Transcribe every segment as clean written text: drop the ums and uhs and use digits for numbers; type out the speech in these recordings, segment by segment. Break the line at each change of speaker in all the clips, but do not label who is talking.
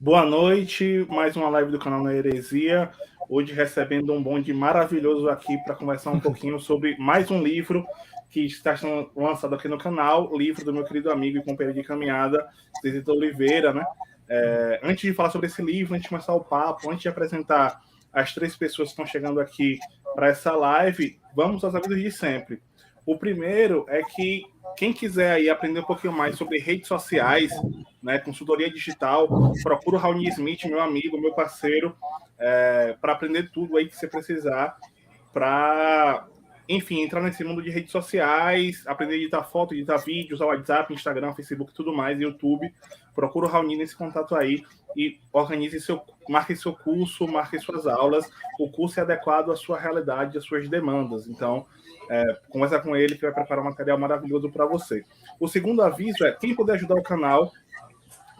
Boa noite, mais uma live do canal Na Heresia. Hoje recebendo um bonde maravilhoso aqui para conversar um pouquinho sobre mais um livro que está sendo lançado aqui no canal, livro do meu querido amigo e companheiro de caminhada, Zezito Oliveira, né? Antes de falar sobre esse livro, antes de começar o papo, antes de apresentar as três pessoas que estão chegando aqui para essa live, vamos aos avisos de sempre. O primeiro é que quem quiser aí aprender um pouquinho mais sobre redes sociais, né, consultoria digital, procura o Raoni Smith, meu amigo, meu parceiro, para aprender tudo aí que você precisar para, enfim, entrar nesse mundo de redes sociais, aprender a editar foto, editar vídeos, usar WhatsApp, Instagram, Facebook, tudo mais, YouTube. Procura o Raoni nesse contato aí e marque seu curso, marque suas aulas. O curso é adequado à sua realidade, às suas demandas. Então, conversa com ele que vai preparar um material maravilhoso para você. O segundo aviso é, quem puder ajudar o canal,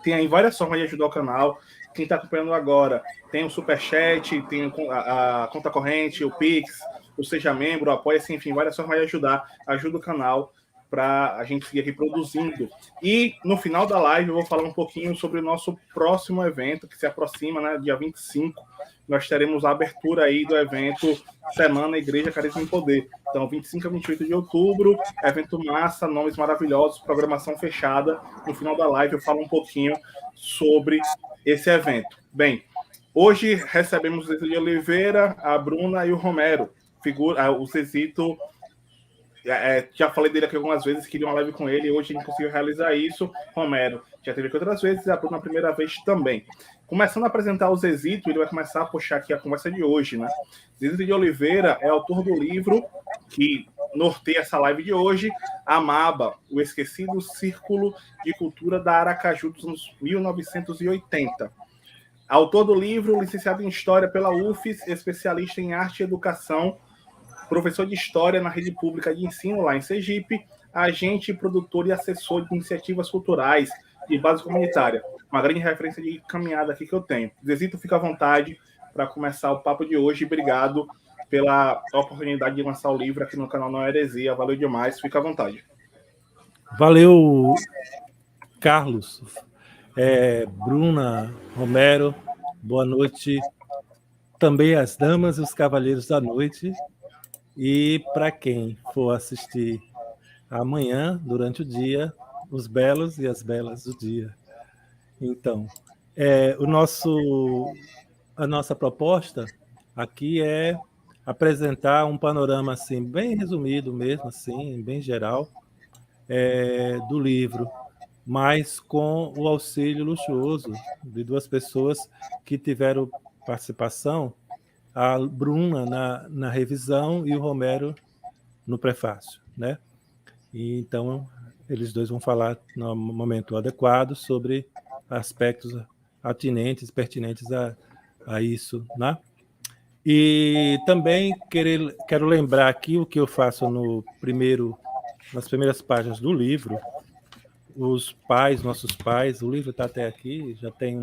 tem aí várias formas de ajudar o canal. Quem está acompanhando agora, tem o Superchat, tem a conta corrente, o Pix, o Seja Membro, o Apoia-se, enfim, várias formas de ajudar. Ajuda o canal para a gente seguir aqui produzindo. E no final da live eu vou falar um pouquinho sobre o nosso próximo evento, que se aproxima, né, dia 25. Nós teremos a abertura aí do evento Semana Igreja Carisma em Poder. Então, 25 a 28 de outubro, evento massa, nomes maravilhosos, programação fechada. No final da live eu falo um pouquinho sobre esse evento. Bem, hoje recebemos o Zezito de Oliveira, a Bruna e o Romero. O Zezito, já falei dele aqui algumas vezes, queria uma live com ele, hoje a gente conseguiu realizar isso. Romero já teve aqui outras vezes, a Bruna a primeira vez também. Começando a apresentar o Zezito, ele vai começar a puxar aqui a conversa de hoje, né? Zezito de Oliveira é autor do livro que norteia essa live de hoje, Amaba, o esquecido círculo de cultura da Aracaju dos anos 1980. Autor do livro, licenciado em História pela UFES, especialista em Arte e Educação, professor de História na rede pública de ensino lá em Sergipe, agente, produtor e assessor de iniciativas culturais de base comunitária. Uma grande referência de caminhada aqui que eu tenho. Zezito, fica à vontade para começar o papo de hoje. Obrigado pela oportunidade de lançar o livro aqui no canal Não Heresia. Valeu demais. Fica à vontade.
Valeu, Carlos. Bruna, Romero, boa noite. Também as damas e os cavalheiros da noite. E para quem for assistir amanhã, durante o dia, os belos e as belas do dia. Então, a nossa proposta aqui é apresentar um panorama assim, bem resumido mesmo, assim, bem geral, do livro, mas com o auxílio luxuoso de duas pessoas que tiveram participação, a Bruna na revisão e o Romero no prefácio, né? E então eles dois vão falar no momento adequado sobre aspectos atinentes, pertinentes a isso, né? E também quero lembrar aqui o que eu faço nas primeiras páginas do livro. Os pais, nossos pais, o livro está até aqui, já tem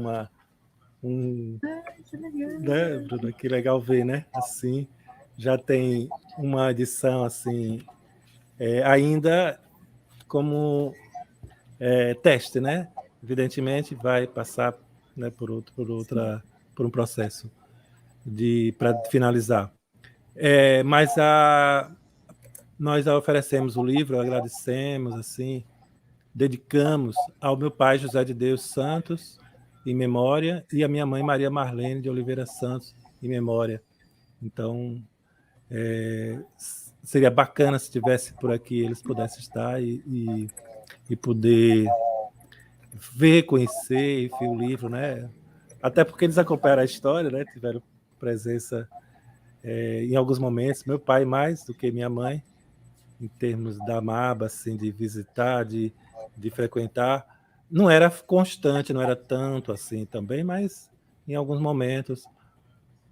né, Bruna, que legal ver, né? Assim, já tem uma edição assim, ainda como teste, né? Evidentemente vai passar, né, por um processo para finalizar. Mas nós oferecemos o livro, agradecemos, assim, dedicamos ao meu pai José de Deus Santos, em memória, e a minha mãe Maria Marlene de Oliveira Santos, em memória. Então, seria bacana se tivesse por aqui, eles pudessem estar e poder ver, conhecer, enfim, o livro, né? Até porque eles acompanharam a história, né? Tiveram presença em alguns momentos, meu pai mais do que minha mãe, em termos da MABA, assim, de visitar, de frequentar. Não era constante, não era tanto assim também, mas em alguns momentos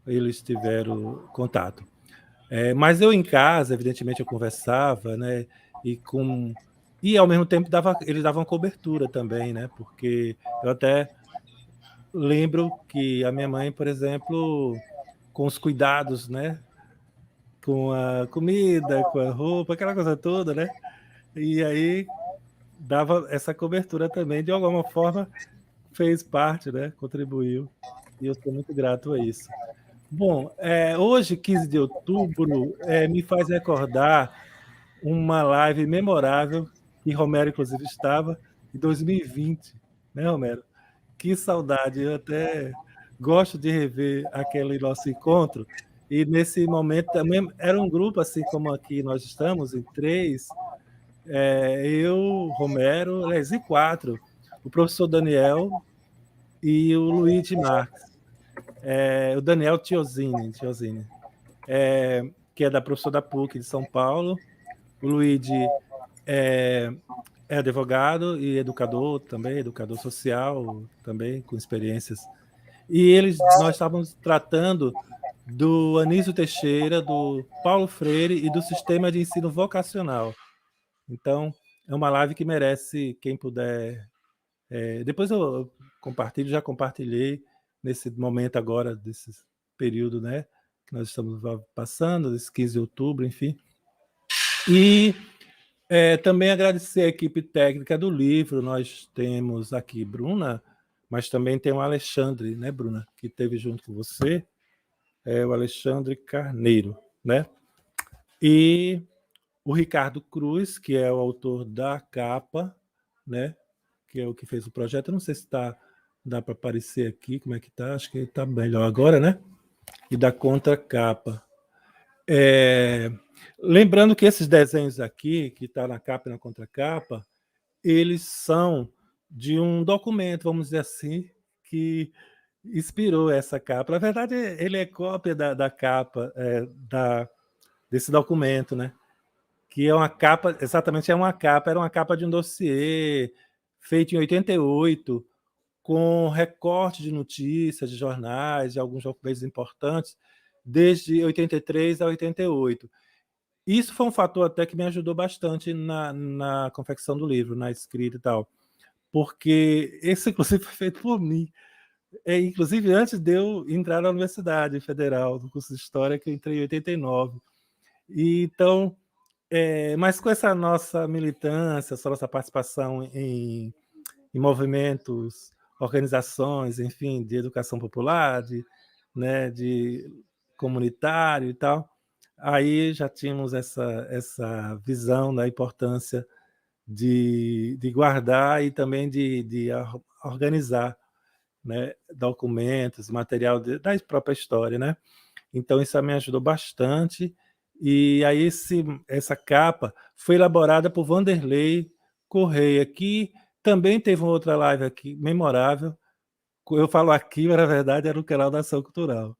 eles tiveram contato. Mas eu em casa, evidentemente, eu conversava, né? E ao mesmo tempo eles davam cobertura também, né? Porque eu até lembro que a minha mãe, por exemplo, com os cuidados, né? Com a comida, com a roupa, aquela coisa toda, né? E aí dava essa cobertura também, de alguma forma fez parte, né? Contribuiu, e eu sou muito grato a isso. Bom, hoje, 15 de outubro, me faz recordar uma live memorável que Romero, inclusive, estava em 2020, né, Romero? Que saudade, eu até gosto de rever aquele nosso encontro. E nesse momento também era um grupo, assim como aqui nós estamos, em 3, eu, Romero, aliás, em 4, o professor Daniel e o Luigi Marques. O Daniel Tiozini, que é da professor da PUC de São Paulo. O Luigi é advogado e educador também, educador social também, com experiências. E nós estávamos tratando do Anísio Teixeira, do Paulo Freire e do sistema de ensino vocacional. Então, é uma live que merece, quem puder. Depois eu compartilho, já compartilhei nesse momento agora, desse período, né, que nós estamos passando, desse 15 de outubro, enfim. E também agradecer a equipe técnica do livro. Nós temos aqui Bruna, mas também tem o Alexandre, né, Bruna, que esteve junto com você, o Alexandre Carneiro, né? E o Ricardo Cruz, que é o autor da capa, né? Que é o que fez o projeto. Eu não sei se dá para aparecer aqui, como é que está, acho que está melhor agora, né? E da contracapa. Lembrando que esses desenhos aqui, que está na capa e na contracapa, eles são de um documento, vamos dizer assim, que inspirou essa capa. Na verdade, ele é cópia da capa desse documento, né? Que é uma capa, exatamente, era uma capa de um dossiê feito em 88, com recorte de notícias, de jornais, de alguns documentos importantes, desde 83 a 88. Isso foi um fator até que me ajudou bastante na confecção do livro, na escrita e tal, porque esse, inclusive, foi feito por mim. Inclusive, antes de eu entrar na Universidade Federal, no curso de História, que eu entrei em 89. Então, mas com essa nossa militância, essa nossa participação em movimentos, organizações, enfim, de educação popular, de comunitário e tal, aí já tínhamos essa visão da importância de guardar e também de organizar, né, documentos, material da própria história, né? Então isso me ajudou bastante. E aí essa capa foi elaborada por Vanderlei Correia, que também teve uma outra live aqui memorável. Eu falo aqui, mas na verdade era no canal da Ação Cultural.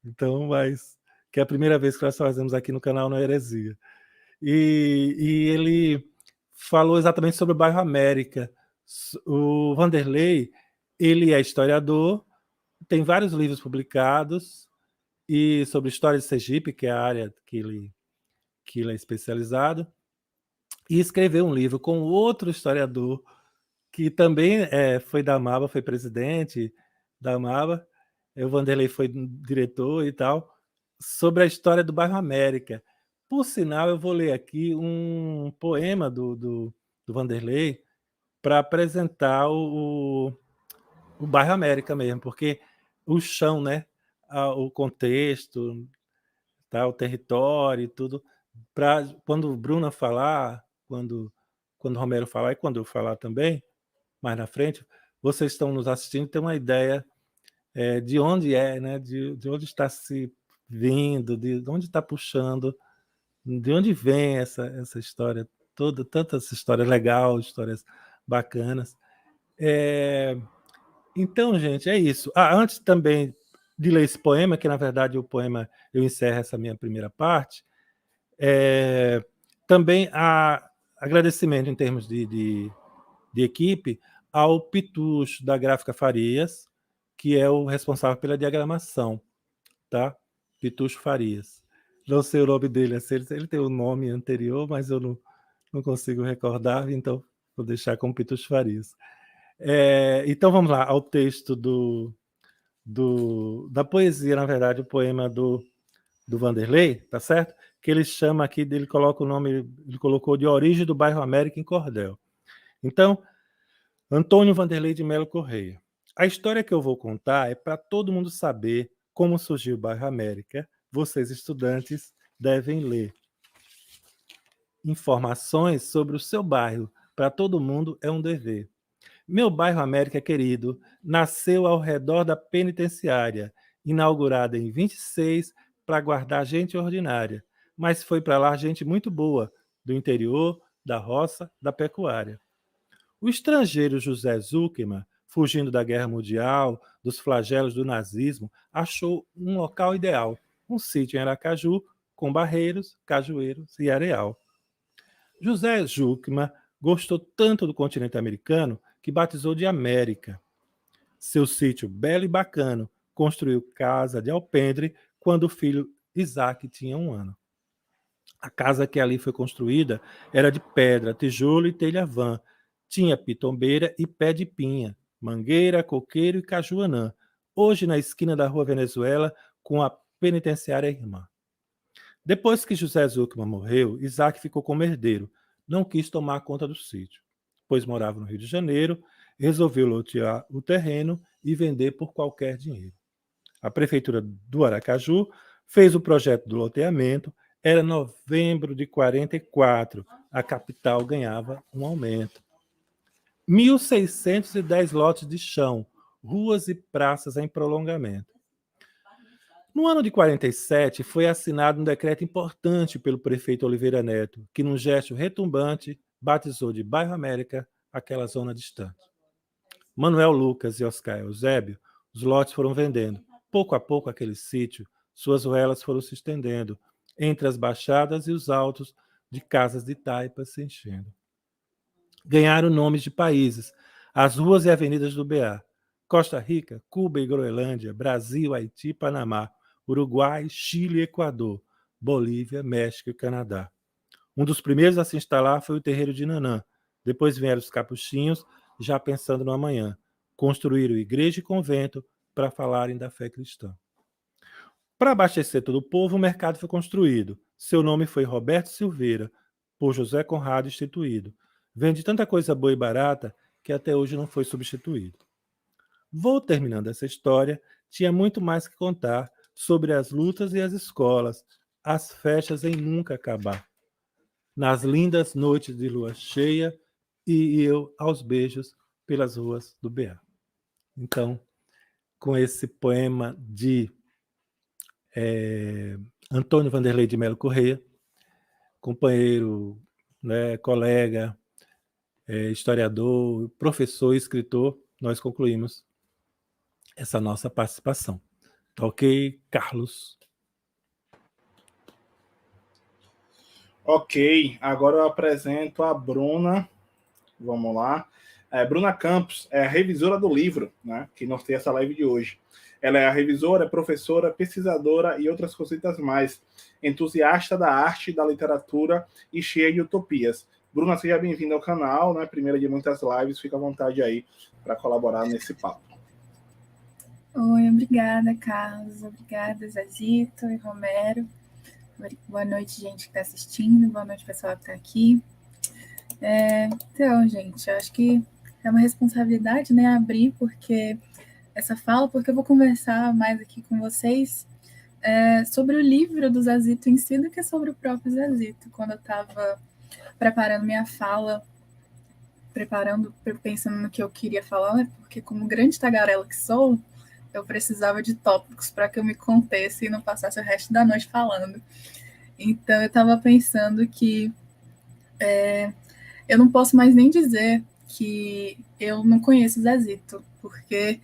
Então, mas que é a primeira vez que nós fazemos aqui no canal No Heresia. E ele falou exatamente sobre o bairro América. O Vanderlei, ele é historiador, tem vários livros publicados e sobre história de Sergipe, que é a área que ele é especializado, e escreveu um livro com outro historiador que também foi da MABA, foi presidente da MABA, o Vanderlei foi diretor e tal, sobre a história do bairro América. Por sinal, eu vou ler aqui um poema do Vanderlei para apresentar o bairro América mesmo, porque o chão, né, o contexto, tá, o território e tudo, para quando Bruna falar, quando Romero falar e quando eu falar também, mais na frente, vocês estão nos assistindo, tem uma ideia de onde né, de onde está se vindo, de onde está puxando, de onde vem essa história toda, tantas histórias legais, histórias bacanas. Então, gente, é isso. Antes também de ler esse poema, que na verdade o poema eu encerro essa minha primeira parte, também há agradecimento em termos de equipe ao Pitucho da Gráfica Farias, que é o responsável pela diagramação, tá? Pitucho Farias. Não sei o nome dele, ele tem um nome anterior, mas eu não consigo recordar, então vou deixar como Pitucho Farias. Então vamos lá ao texto da poesia, na verdade, o poema do Vanderlei, tá certo? Que ele chama aqui, ele coloca o nome, ele colocou de Origem do Bairro América em Cordel. Então, Antônio Vanderlei de Melo Correia. A história que eu vou contar é para todo mundo saber como surgiu o bairro América. Vocês, estudantes, devem ler. Informações sobre o seu bairro para todo mundo é um dever. Meu bairro América querido nasceu ao redor da penitenciária, inaugurada em 26 para guardar gente ordinária, mas foi para lá gente muito boa, do interior, da roça, da pecuária. O estrangeiro José Zuckerman, fugindo da Guerra Mundial, dos flagelos do nazismo, achou um local ideal, um sítio em Aracaju, com barreiros, cajueiros e areal. José Zuckerman gostou tanto do continente americano que batizou de América. Seu sítio belo e bacano construiu casa de alpendre quando o filho Isaac tinha 1 ano. A casa que ali foi construída era de pedra, tijolo e telha-vã. Tinha pitombeira e pé de pinha, mangueira, coqueiro e cajuanã. Hoje na esquina da rua Venezuela com a penitenciária irmã. Depois que José Zuckerman morreu, Isaac ficou como herdeiro. Não quis tomar conta do sítio, pois morava no Rio de Janeiro, resolveu lotear o terreno e vender por qualquer dinheiro. A prefeitura do Aracaju fez o projeto do loteamento, era novembro de 44, a capital ganhava um aumento. 1.610 lotes de chão, ruas e praças em prolongamento. No ano de 47, foi assinado um decreto importante pelo prefeito Oliveira Neto, que, num gesto retumbante, batizou de Bairro América aquela zona distante. Manuel Lucas e Oscar Eusébio, os lotes foram vendendo. Pouco a pouco, aquele sítio, suas ruelas foram se estendendo, entre as baixadas e os altos de casas de taipas se enchendo. Ganharam nomes de países, as ruas e avenidas do BA. Costa Rica, Cuba e Groenlândia, Brasil, Haiti, Panamá, Uruguai, Chile e Equador, Bolívia, México e Canadá. Um dos primeiros a se instalar foi o terreiro de Nanã. Depois vieram os capuchinhos, já pensando no amanhã. Construíram igreja e convento para falarem da fé cristã. Para abastecer todo o povo, o mercado foi construído. Seu nome foi Roberto Silveira, por José Conrado instituído. Vende tanta coisa boa e barata que até hoje não foi substituído. Vou terminando essa história. Tinha muito mais que contar sobre as lutas e as escolas, as festas em nunca acabar. Nas lindas noites de lua cheia e eu aos beijos pelas ruas do BA. Então, com esse poema de Antônio Vanderlei de Melo Corrêa, companheiro, né, colega, historiador, professor e escritor, nós concluímos essa nossa participação. Tá ok, Carlos?
Ok, agora eu apresento a Bruna. Vamos lá. Bruna Campos é a revisora do livro, né, que norteia essa live de hoje. Ela é a revisora, professora, pesquisadora e outras cositas mais. Entusiasta da arte, da literatura e cheia de utopias. Bruna, seja bem-vinda ao canal, né? Primeira de muitas lives. Fica à vontade aí para colaborar nesse papo.
Oi, obrigada, Carlos. Obrigada, Zazito e Romero. Boa noite, gente que está assistindo. Boa noite, pessoal que está aqui. Então, gente, eu acho que é uma responsabilidade, né, abrir porque eu vou conversar mais aqui com vocês sobre o livro do Zazito em si do que sobre o próprio Zazito. Quando eu estava preparando minha fala, pensando no que eu queria falar, né, porque como grande tagarela que sou, eu precisava de tópicos para que eu me contesse e não passasse o resto da noite falando. Então, eu estava pensando que eu não posso mais nem dizer que eu não conheço o Zazito, porque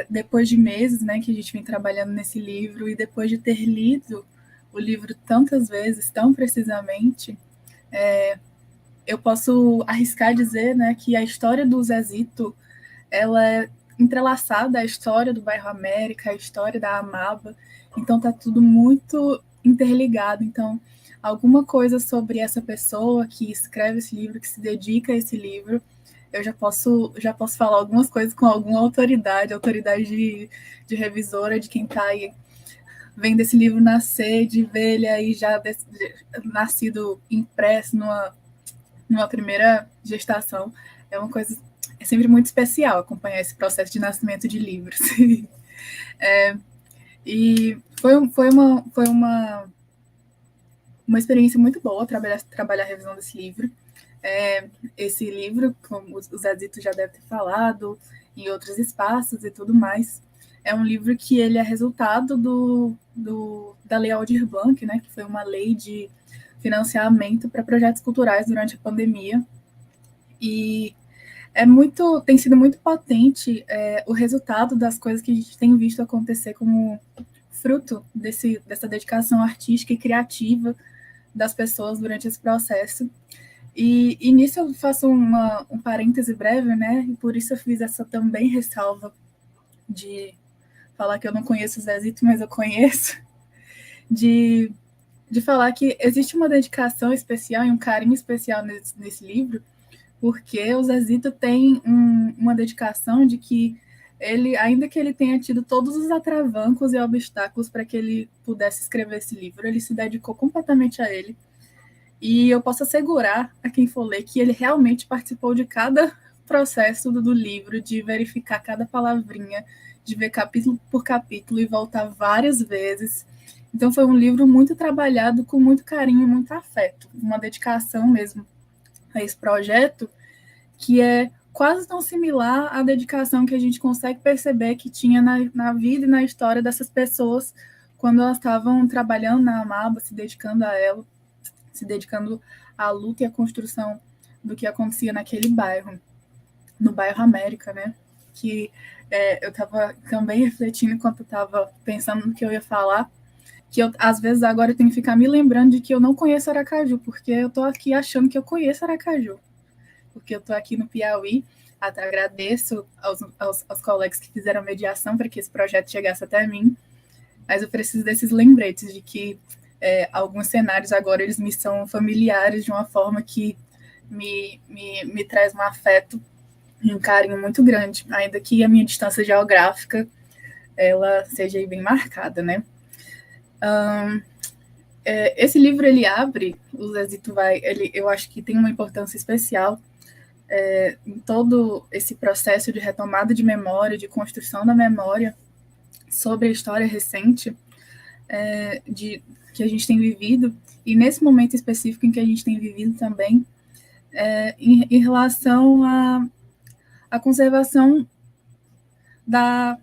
depois de meses, né, que a gente vem trabalhando nesse livro e depois de ter lido o livro tantas vezes, tão precisamente, eu posso arriscar dizer, né, que a história do Zazito, ela é entrelaçada à história do bairro América, à história da Amaba, então tá tudo muito interligado. Então, alguma coisa sobre essa pessoa que escreve esse livro, que se dedica a esse livro, eu já posso falar algumas coisas com alguma autoridade de revisora, de quem está aí vendo esse livro nascer, de ver ele aí já nascido impresso numa primeira gestação. É uma coisa sempre muito especial acompanhar esse processo de nascimento de livros. E foi uma experiência muito boa trabalhar a revisão desse livro. Esse livro, como o Zezito já deve ter falado, em outros espaços e tudo mais, é um livro que ele é resultado da Lei Aldir Blanc, né, que foi uma lei de financiamento para projetos culturais durante a pandemia. E tem sido muito potente o resultado das coisas que a gente tem visto acontecer como fruto dessa dedicação artística e criativa das pessoas durante esse processo. E nisso eu faço um parêntese breve, né? E por isso eu fiz essa também ressalva de falar que eu não conheço o Zezito, mas eu conheço, de falar que existe uma dedicação especial e um carinho especial nesse livro, porque o Zezito tem uma dedicação de que ele, ainda que ele tenha tido todos os atravancos e obstáculos para que ele pudesse escrever esse livro, ele se dedicou completamente a ele. E eu posso assegurar a quem for ler que ele realmente participou de cada processo do livro, de verificar cada palavrinha, de ver capítulo por capítulo e voltar várias vezes. Então foi um livro muito trabalhado com muito carinho e muito afeto, uma dedicação mesmo a esse projeto, que é quase tão similar à dedicação que a gente consegue perceber que tinha na vida e na história dessas pessoas quando elas estavam trabalhando na Amaba, se dedicando a ela, se dedicando à luta e à construção do que acontecia naquele bairro, no bairro América, né? Que eu estava também refletindo enquanto eu estava pensando no que eu ia falar, que às vezes agora eu tenho que ficar me lembrando de que eu não conheço Aracaju, porque eu estou aqui achando que eu conheço Aracaju, porque eu estou aqui no Piauí. Até agradeço aos colegas que fizeram mediação para que esse projeto chegasse até mim, mas eu preciso desses lembretes de que alguns cenários agora eles me são familiares de uma forma que me traz um afeto e um carinho muito grande, ainda que a minha distância geográfica ela seja bem marcada, né? Esse livro ele abre, o Zezito eu acho que tem uma importância especial em todo esse processo de retomada de memória, de construção da memória sobre a história recente que a gente tem vivido, e nesse momento específico em que a gente tem vivido também, em relação à conservação da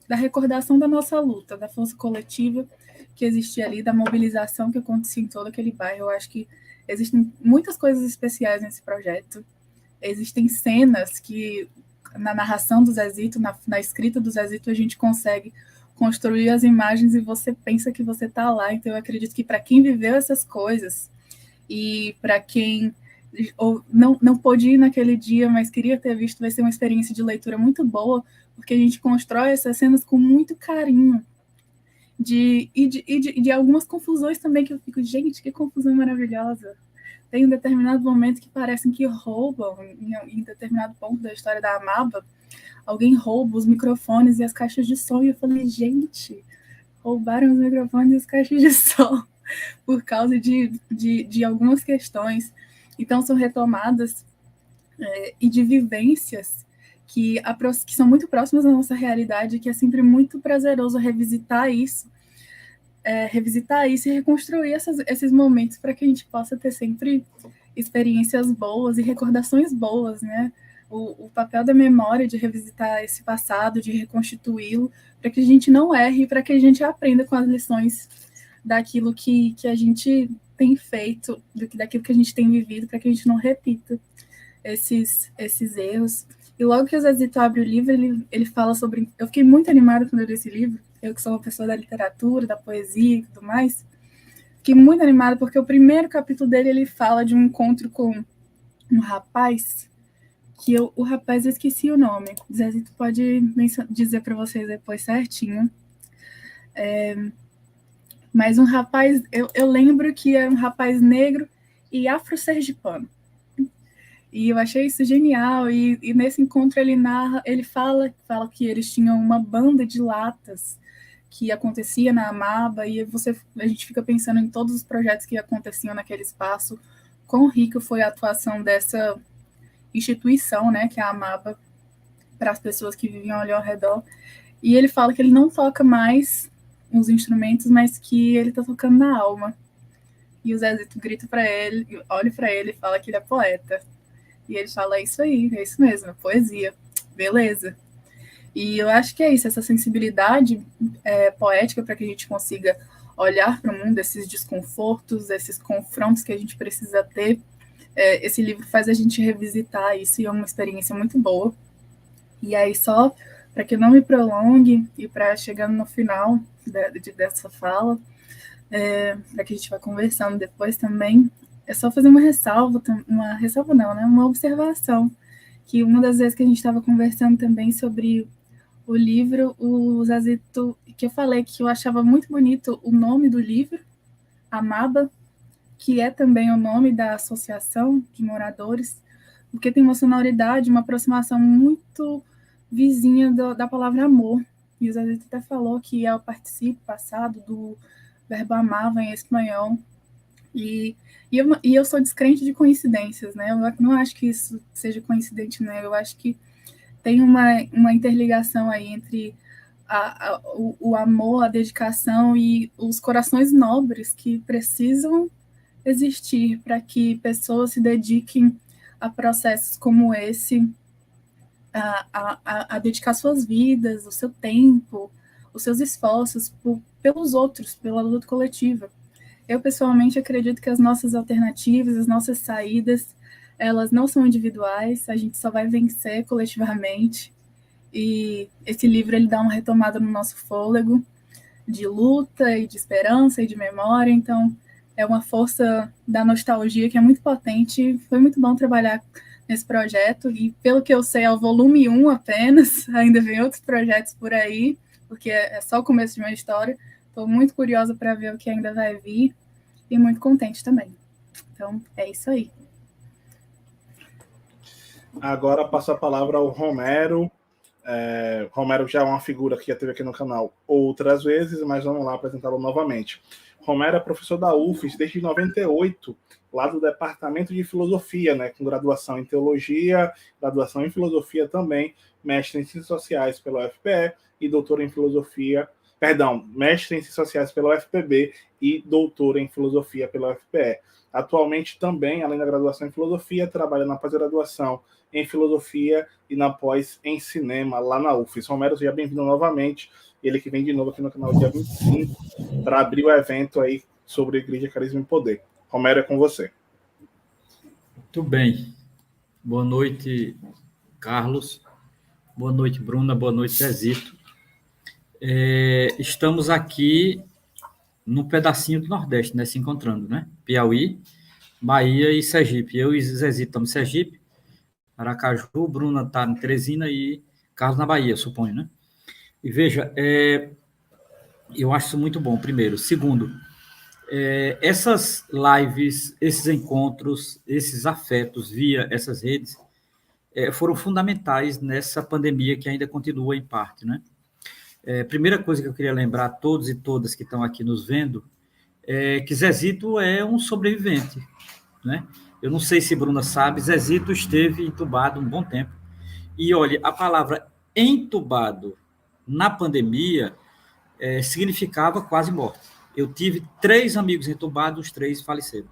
recordação da nossa luta, da força coletiva que existia ali, da mobilização que acontecia em todo aquele bairro. Eu acho que existem muitas coisas especiais nesse projeto. Existem cenas que, na narração do Zezito, na escrita do Zezito, a gente consegue construir as imagens e você pensa que você está lá. Então, eu acredito que para quem viveu essas coisas e para quem não pôde ir naquele dia, mas queria ter visto, vai ser uma experiência de leitura muito boa, porque a gente constrói essas cenas com muito carinho. De algumas confusões também, que eu fico, gente, que confusão maravilhosa. Tem um determinado momento que parecem que roubam, em determinado ponto da história da Amaba, alguém rouba os microfones e as caixas de som, e eu falei, gente, roubaram os microfones e as caixas de som por causa de algumas questões. Então, são retomadas e de vivências que são muito próximas da nossa realidade, que é sempre muito prazeroso revisitar isso e reconstruir esses momentos para que a gente possa ter sempre experiências boas e recordações boas, né? O papel da memória de revisitar esse passado, de reconstituí-lo, para que a gente não erre e para que a gente aprenda com as lições daquilo que a gente tem feito, daquilo que a gente tem vivido, para que a gente não repita esses erros. E logo que o Zezito abre o livro, ele fala sobre... Eu fiquei muito animada quando eu li esse livro, eu que sou uma pessoa da literatura, da poesia e tudo mais, fiquei muito animada porque o primeiro capítulo dele, ele fala de um encontro com um rapaz, que o rapaz, eu esqueci o nome, o Zezito pode dizer para vocês depois certinho, mas um rapaz, eu lembro que era um rapaz negro e afro-sergipano. E eu achei isso genial, e nesse encontro ele fala que eles tinham uma banda de latas que acontecia na Amaba, e a gente fica pensando em todos os projetos que aconteciam naquele espaço, quão rico foi a atuação dessa instituição, né, que é a Amaba, para as pessoas que viviam ali ao redor. E ele fala que ele não toca mais os instrumentos, mas que ele está tocando na alma. E o Zezito grita para ele, olha para ele e fala que ele é poeta. E ele fala, é isso aí, é isso mesmo, é poesia. Beleza. E eu acho que é isso, essa sensibilidade poética para que a gente consiga olhar para o mundo, esses desconfortos, esses confrontos que a gente precisa ter. Esse livro faz a gente revisitar isso e é uma experiência muito boa. E aí, só para que eu não me prolongue e para chegando no final dessa fala, para que a gente vá conversando depois também, é só fazer uma ressalva não, né? Uma observação, que uma das vezes que a gente estava conversando também sobre o livro, o Zezito, que eu falei que eu achava muito bonito o nome do livro, Amaba, que é também o nome da associação de moradores, porque tem uma sonoridade, uma aproximação muito vizinha da palavra amor. E o Zezito até falou que é o participo passado do verbo amava em espanhol. E eu sou descrente de coincidências, né? Eu não acho que isso seja coincidente, né? Eu acho que tem uma interligação aí entre o amor, a dedicação e os corações nobres que precisam existir para que pessoas se dediquem a processos como esse, a dedicar suas vidas, o seu tempo, os seus esforços pelos outros, pela luta coletiva. Eu, pessoalmente, acredito que as nossas alternativas, as nossas saídas, elas não são individuais, a gente só vai vencer coletivamente. E esse livro ele dá uma retomada no nosso fôlego de luta e de esperança e de memória, então é uma força da nostalgia que é muito potente. Foi muito bom trabalhar nesse projeto e, pelo que eu sei, é o volume 1 apenas, ainda vem outros projetos por aí, porque é só o começo de uma história. Estou muito curiosa para ver o que ainda vai vir e muito contente também. Então, é isso aí.
Agora passo a palavra ao Romero. Romero já é uma figura que já esteve aqui no canal outras vezes, mas vamos lá apresentá-lo novamente. Romero é professor da UFES desde 98, lá do Departamento de Filosofia, né, com graduação em Teologia, graduação em Filosofia também, mestre em Ciências Sociais pela UFPE e doutor em Filosofia, mestre em Ciências Sociais pela UFPB e doutor em Filosofia pela UFPE. Atualmente também, além da graduação em Filosofia, trabalha na pós-graduação em Filosofia e na pós em Cinema, lá na UFES. Romero, seja bem-vindo novamente. Ele que vem de novo aqui no canal dia 25 para abrir o evento aí sobre Igreja, Carisma e Poder. Romero, é com você.
Muito bem. Boa noite, Carlos. Boa noite, Bruna. Boa noite, Zezito. Estamos aqui no pedacinho do Nordeste, né, se encontrando, né? Piauí, Bahia e Sergipe. Eu e Zezito estamos em Sergipe, Aracaju, Bruna está em Teresina e Carlos na Bahia, suponho, né? E veja, eu acho isso muito bom, primeiro. Segundo, essas lives, esses encontros, esses afetos via essas redes foram fundamentais nessa pandemia que ainda continua em parte, né? Primeira coisa que eu queria lembrar a todos e todas que estão aqui nos vendo é que Zezito é um sobrevivente, né? Eu não sei se Bruna sabe, Zezito esteve entubado um bom tempo. E, olha, a palavra entubado na pandemia significava quase morte. Eu tive 3 amigos entubados, os 3 faleceram.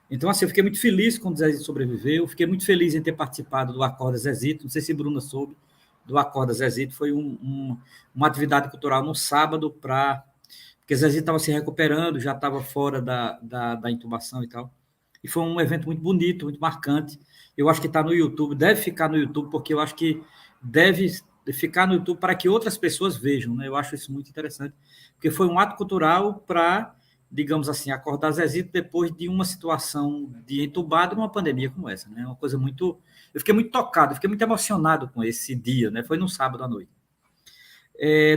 Então, assim, eu fiquei muito feliz quando o Zezito sobreviveu, fiquei muito feliz em ter participado do Acorda Zezito, não sei se Bruna soube, do Acorda Zezito, foi uma atividade cultural no sábado, porque Zezito estava se recuperando, já estava fora da intubação e tal. E foi um evento muito bonito, muito marcante. Eu acho que está no YouTube, deve ficar no YouTube, porque eu acho que deve ficar no YouTube para que outras pessoas vejam, né? Eu acho isso muito interessante, porque foi um ato cultural para, digamos assim, acordar Zezito depois de uma situação de entubado numa pandemia como essa, né? Uma coisa muito... Eu fiquei muito tocado, fiquei muito emocionado com esse dia, né? Foi no sábado à noite.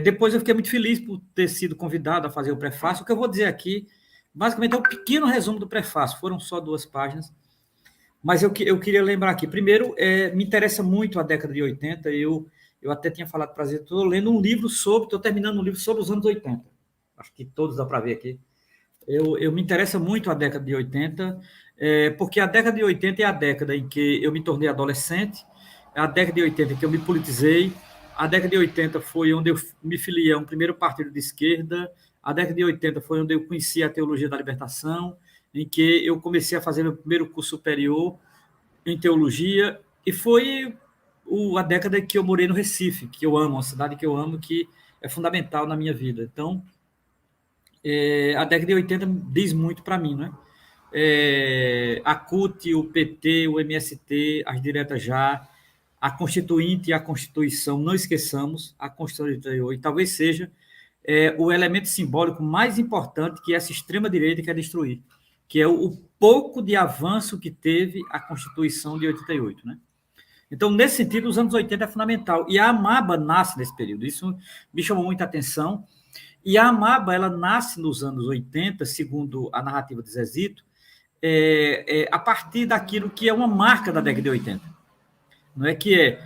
Depois eu fiquei muito feliz por ter sido convidado a fazer o prefácio. O que eu vou dizer aqui, basicamente, é um pequeno resumo do prefácio. Foram só 2 páginas. Mas eu queria lembrar aqui. Primeiro, me interessa muito a década de 80. Eu até tinha falado para você, estou lendo um livro estou terminando um livro sobre os anos 80. Acho que todos dá para ver aqui. Eu me interessa muito a década de 80, porque a década de 80 é a década em que eu me tornei adolescente a década de 80 que eu me politizei, a década de 80 foi onde eu me filiei a um primeiro partido de esquerda, a década de 80 foi onde eu conheci a teologia da libertação, em que eu comecei a fazer meu primeiro curso superior em teologia, e foi a década que eu morei no Recife, que eu amo, uma cidade que eu amo, que é fundamental na minha vida. Então, a década de 80 diz muito para mim, né? A CUT, o PT, o MST, as diretas já, a Constituinte e a Constituição, não esqueçamos, a Constituição de 88, talvez seja o elemento simbólico mais importante que essa extrema-direita quer destruir, que é o pouco de avanço que teve a Constituição de 88, né? Então, nesse sentido, os anos 80 é fundamental. E a AMABA nasce nesse período. Isso me chamou muita atenção. E a AMABA, ela nasce nos anos 80, segundo a narrativa de Zezito, a partir daquilo que é uma marca da década de 80. Não é que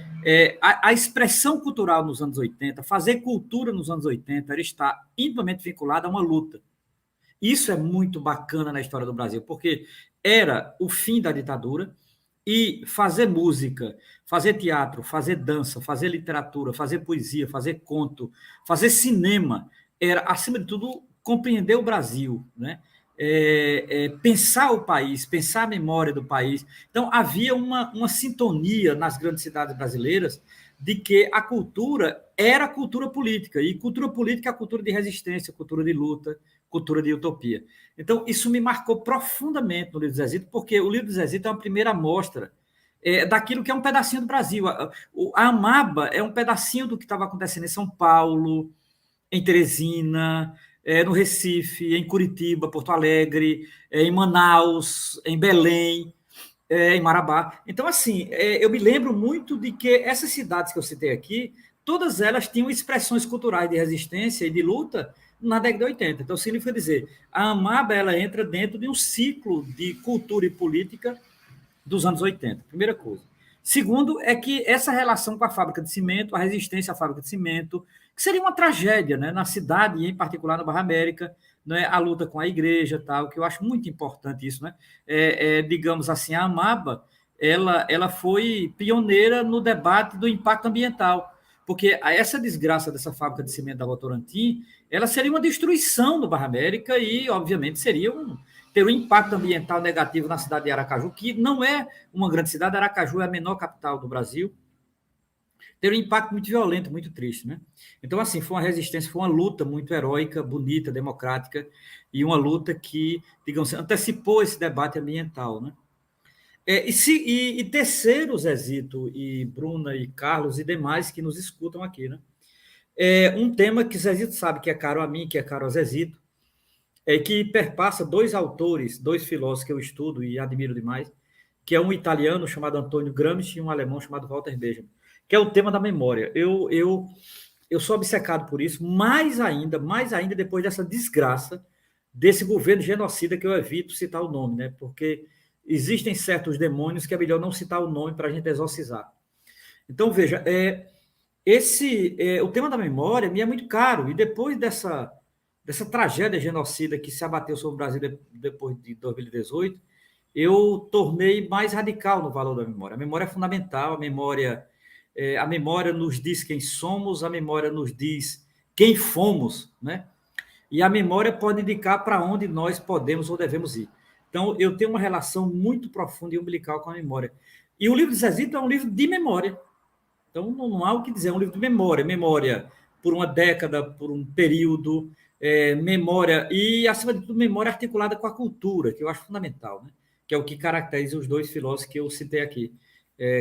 a expressão cultural nos anos 80, fazer cultura nos anos 80, ela está intimamente vinculada a uma luta. Isso é muito bacana na história do Brasil, porque era o fim da ditadura e fazer música, fazer teatro, fazer dança, fazer literatura, fazer poesia, fazer conto, fazer cinema, era, acima de tudo, compreender o Brasil, né? Pensar o país, pensar a memória do país. Então, havia uma sintonia nas grandes cidades brasileiras de que a cultura era cultura política, e cultura política é a cultura de resistência, cultura de luta, cultura de utopia. Então, isso me marcou profundamente no livro do Zezito, porque o livro do Zezito é uma primeira amostra daquilo que é um pedacinho do Brasil. A AMABA é um pedacinho do que estava acontecendo em São Paulo, em Teresina, no Recife, em Curitiba, Porto Alegre, em Manaus, em Belém, em Marabá. Então, assim, eu me lembro muito de que essas cidades que eu citei aqui, todas elas tinham expressões culturais de resistência e de luta na década de 80. Então, significa dizer, a AMABA ela entra dentro de um ciclo de cultura e política dos anos 80, primeira coisa. Segundo, é que essa relação com a fábrica de cimento, a resistência à fábrica de cimento, que seria uma tragédia, né, na cidade, e em particular na Barra América, né, a luta com a igreja, tal, que eu acho muito importante isso, né? Digamos assim, a AMABA, ela foi pioneira no debate do impacto ambiental, porque essa desgraça dessa fábrica de cimento da Votorantim, ela seria uma destruição do Barra América e, obviamente, ter um impacto ambiental negativo na cidade de Aracaju, que não é uma grande cidade. Aracaju é a menor capital do Brasil. Ter um impacto muito violento, muito triste, né? Então, assim, foi uma resistência, foi uma luta muito heróica, bonita, democrática, e uma luta que, digamos assim, antecipou esse debate ambiental, né? E terceiro, Zezito e Bruna e Carlos e demais que nos escutam aqui, né? Um tema que Zezito sabe que é caro a mim, que é caro a Zezito, que perpassa dois autores, dois filósofos que eu estudo e admiro demais, que é um italiano chamado Antônio Gramsci e um alemão chamado Walter Benjamin, que é o tema da memória. Eu sou obcecado por isso, mais ainda depois dessa desgraça desse governo genocida, que eu evito citar o nome, né? Porque existem certos demônios que é melhor não citar o nome para a gente exorcizar. Então, veja, o tema da memória me é muito caro, e depois dessa tragédia genocida que se abateu sobre o Brasil depois de 2018, eu tornei mais radical no valor da memória. A memória é fundamental, a memória nos diz quem somos, a memória nos diz quem fomos, né? E a memória pode indicar para onde nós podemos ou devemos ir. Então, eu tenho uma relação muito profunda e umbilical com a memória. E o livro de Zezito é um livro de memória. Então, não há o que dizer, é um livro de memória. Memória por uma década, por um período, memória, e, acima de tudo, memória articulada com a cultura, que eu acho fundamental, né? Que é o que caracteriza os dois filósofos que eu citei aqui,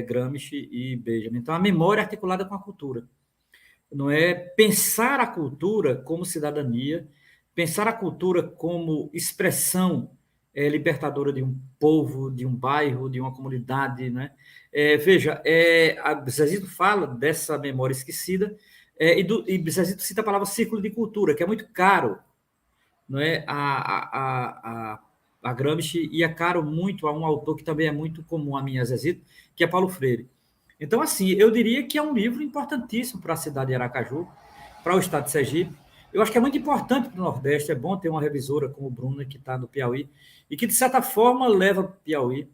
Gramsci e Benjamin. Então, a memória articulada com a cultura. Não é pensar a cultura como cidadania, pensar a cultura como expressão libertadora de um povo, de um bairro, de uma comunidade, né? Veja, Zezito fala dessa memória esquecida, e Zezito cita a palavra círculo de cultura, que é muito caro, não é? A Gramsci, e é caro muito a um autor que também é muito comum a mim, a Zezito, que é Paulo Freire. Então, assim, eu diria que é um livro importantíssimo para a cidade de Aracaju, para o estado de Sergipe. Eu acho que é muito importante para o Nordeste, é bom ter uma revisora como Bruna, que está no Piauí, e que, de certa forma, leva para o Piauí.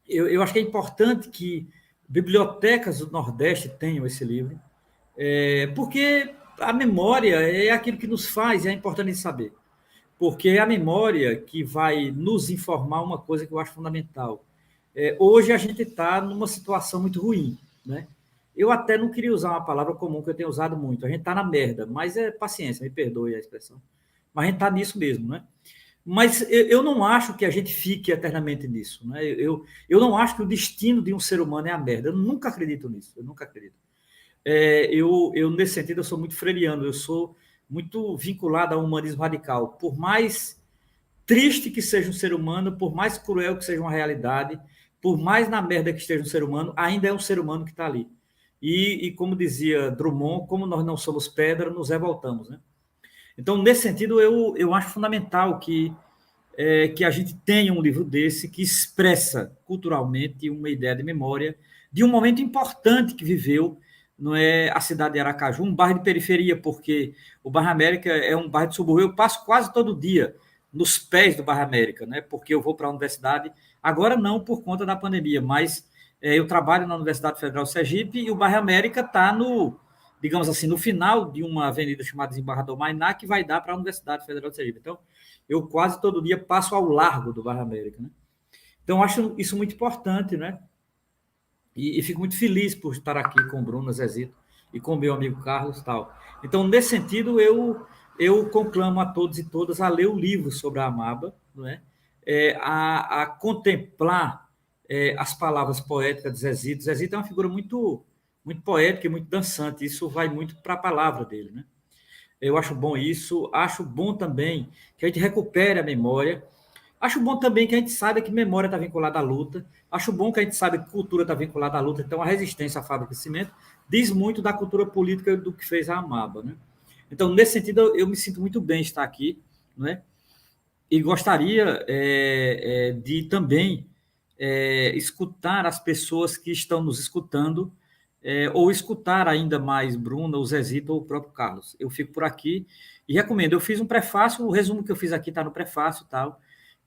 Eu acho que é importante que bibliotecas do Nordeste tenham esse livro, porque a memória é aquilo que nos faz, e é importante saber, porque é a memória que vai nos informar uma coisa que eu acho fundamental. Hoje a gente está numa situação muito ruim, né? Eu até não queria usar uma palavra comum que eu tenho usado muito. A gente está na merda, mas é paciência, me perdoe a expressão. Mas a gente está nisso mesmo, né? Mas eu não acho que a gente fique eternamente nisso, né? Eu não acho que o destino de um ser humano é a merda. Eu nunca acredito nisso, eu nunca acredito. Nesse sentido, eu sou muito freiriano, eu sou muito vinculado ao humanismo radical. Por mais triste que seja um ser humano, por mais cruel que seja uma realidade, por mais na merda que esteja um ser humano, ainda é um ser humano que está ali. E como dizia Drummond, como nós não somos pedra, nos revoltamos, né? Então, nesse sentido, eu acho fundamental que a gente tenha um livro desse que expressa culturalmente uma ideia de memória de um momento importante que viveu, não é, a cidade de Aracaju, um bairro de periferia, porque o Bairro América é um bairro de subúrbio. Eu passo quase todo dia nos pés do Bairro América, né? Porque eu vou para a universidade, agora não por conta da pandemia, mas eu trabalho na Universidade Federal de Sergipe e o Bairro América está digamos assim, no final de uma avenida chamada Desembargador Mainá, que vai dar para a Universidade Federal de Sergipe. Então, eu quase todo dia passo ao largo do Bairro América, né? Então, eu acho isso muito importante, né? E fico muito feliz por estar aqui com o Bruno, Zezito, e com o meu amigo Carlos e tal. Então, nesse sentido, eu conclamo a todos e todas a ler o livro sobre a Amaba, não é? A contemplar as palavras poéticas de Zezito. Zezito é uma figura muito, muito poética e muito dançante. Isso vai muito para a palavra dele, né? Eu acho bom isso. Acho bom também que a gente recupere a memória. Acho bom também que a gente saiba que memória está vinculada à luta. Acho bom que a gente saiba que cultura está vinculada à luta. Então, a resistência à fábrica de cimento diz muito da cultura política do que fez a Amaba, né? Então, nesse sentido, eu me sinto muito bem estar aqui, não é? E gostaria de também escutar as pessoas que estão nos escutando, ou escutar ainda mais Bruna, o Zezito ou o próprio Carlos. Eu fico por aqui e recomendo. Eu fiz um prefácio, o resumo que eu fiz aqui está no prefácio e tal,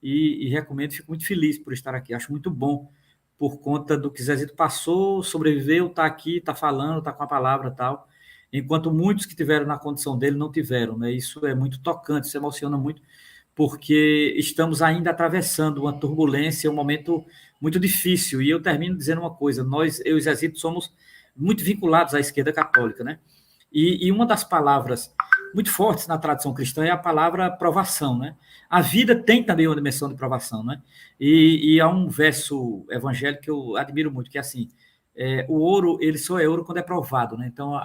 e recomendo, fico muito feliz por estar aqui. Acho muito bom, por conta do que Zezito passou, sobreviveu, está aqui, está falando, está com a palavra e tal, enquanto muitos que tiveram na condição dele não tiveram, né? Isso é muito tocante, isso emociona muito, porque estamos ainda atravessando uma turbulência, um momento muito difícil. E eu termino dizendo uma coisa: eu e Zezito, somos muito vinculados à esquerda católica, né? E uma das palavras muito fortes na tradição cristã é a palavra provação, né? A vida tem também uma dimensão de provação, né? E há um verso evangélico que eu admiro muito, que é assim: o ouro, ele só é ouro quando é provado, né? Então,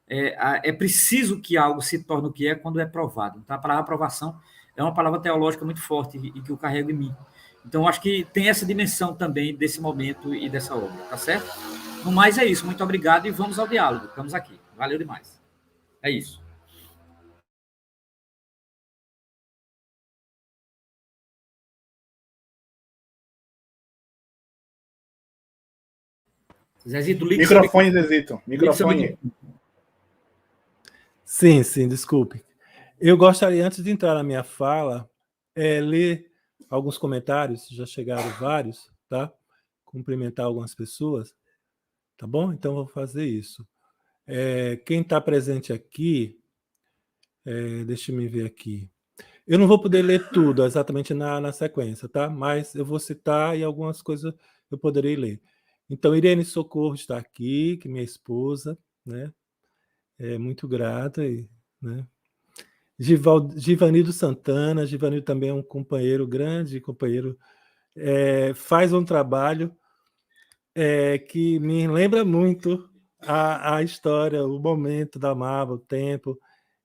é preciso que algo se torne o que é quando é provado. Então, a palavra provação é uma palavra teológica muito forte e que eu carrego em mim. Então, acho que tem essa dimensão também desse momento e dessa obra, tá certo? No mais, é isso. Muito obrigado e vamos ao diálogo. Estamos aqui. Valeu demais. É isso. Zezito, liga
Microfone, Zezito. Microfone.
Sim, desculpe. Eu gostaria, antes de entrar na minha fala, ler alguns comentários, já chegaram vários, tá? Cumprimentar algumas pessoas, tá bom? Então, vou fazer isso. Quem está presente aqui, deixa eu me ver aqui. Eu não vou poder ler tudo exatamente na sequência, tá? Mas eu vou citar e algumas coisas eu poderei ler. Então, Irene Socorro está aqui, que é minha esposa, né? É muito grata, né? Givanildo Santana, Givanildo também é um companheiro, grande companheiro, faz um trabalho que me lembra muito a história, o momento da Amaba, o tempo,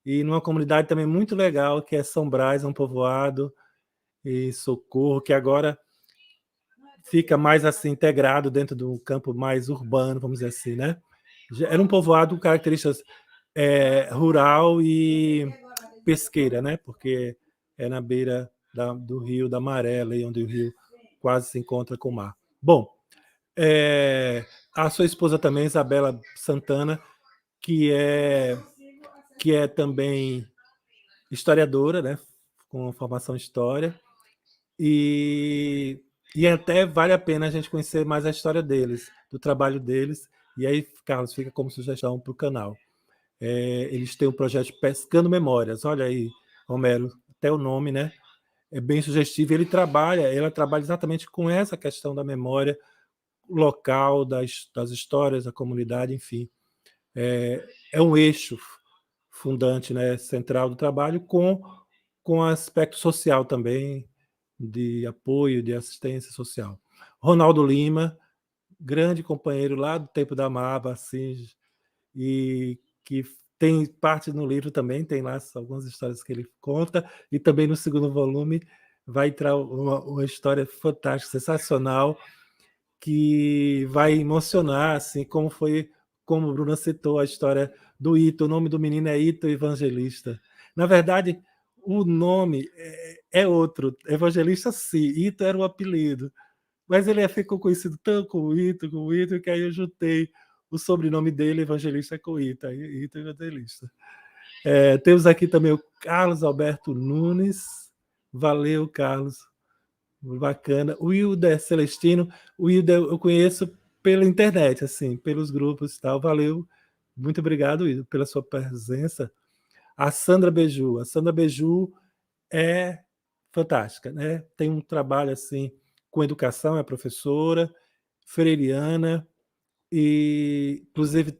e numa comunidade também muito legal, que é São Brás, um povoado, e Socorro, que agora fica mais assim integrado dentro do campo mais urbano, vamos dizer assim, né? Era um povoado com características rural e pesqueira, né? Porque é na beira do rio da Maré, ali onde o rio quase se encontra com o mar. Bom, a sua esposa também, Isabela Santana, que é também historiadora, né? Com formação em história, e até vale a pena a gente conhecer mais a história deles, do trabalho deles. E aí, Carlos, fica como sugestão para o canal. Eles têm um projeto Pescando Memórias. Olha aí, Romero, até o nome, né? É bem sugestivo. Ela trabalha exatamente com essa questão da memória local, das histórias da comunidade, enfim. É um eixo fundante, né, central do trabalho, com aspecto social também, de apoio, de assistência social. Ronaldo Lima, grande companheiro lá do tempo da Maba, assim, e que tem parte no livro também, tem lá algumas histórias que ele conta, e também no segundo volume vai entrar uma história fantástica, sensacional, que vai emocionar, assim, como o Bruna citou, a história do Ito. O nome do menino é Ito Evangelista. Na verdade, o nome é outro. Evangelista, sim. Ito era o apelido. Mas ele ficou conhecido tanto com o Ito, que aí eu juntei o sobrenome dele, Evangelista, com Ito. Aí, Ito Evangelista. Temos aqui também o Carlos Alberto Nunes. Valeu, Carlos. Bacana. O Wilder Celestino, o Wilder eu conheço pela internet, assim, pelos grupos e tal. Valeu. Muito obrigado, Wilder, pela sua presença. A Sandra Beju é fantástica, né? Tem um trabalho assim com educação, é professora, freiriana, e inclusive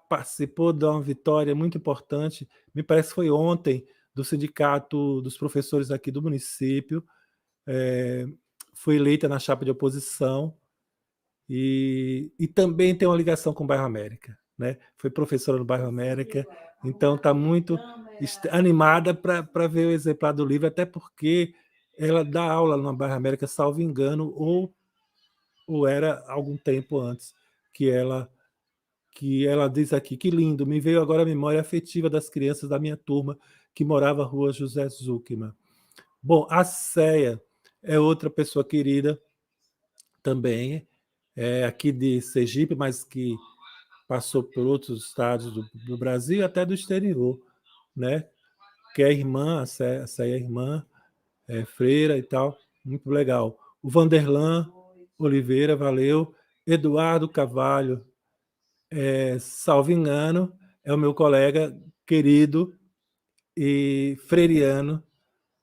participou de uma vitória muito importante, me parece que foi ontem, do Sindicato dos Professores aqui do município. Foi eleita na chapa de oposição e também tem uma ligação com o Bairro América, né? Foi professora no Bairro América, então está muito animada para ver o exemplar do livro, até porque ela dá aula no Bairro América, salvo engano, ou era algum tempo antes, que ela diz aqui, que lindo, me veio agora a memória afetiva das crianças da minha turma que morava na rua José Zuckerman. Bom, a Céia é outra pessoa querida também, aqui de Sergipe, mas que passou por outros estados do Brasil e até do exterior, né? Que é irmã, a Céia é irmã, freira e tal, muito legal. O Vanderlan Oliveira, valeu. Eduardo Carvalho, salvo engano, é o meu colega querido e freiriano,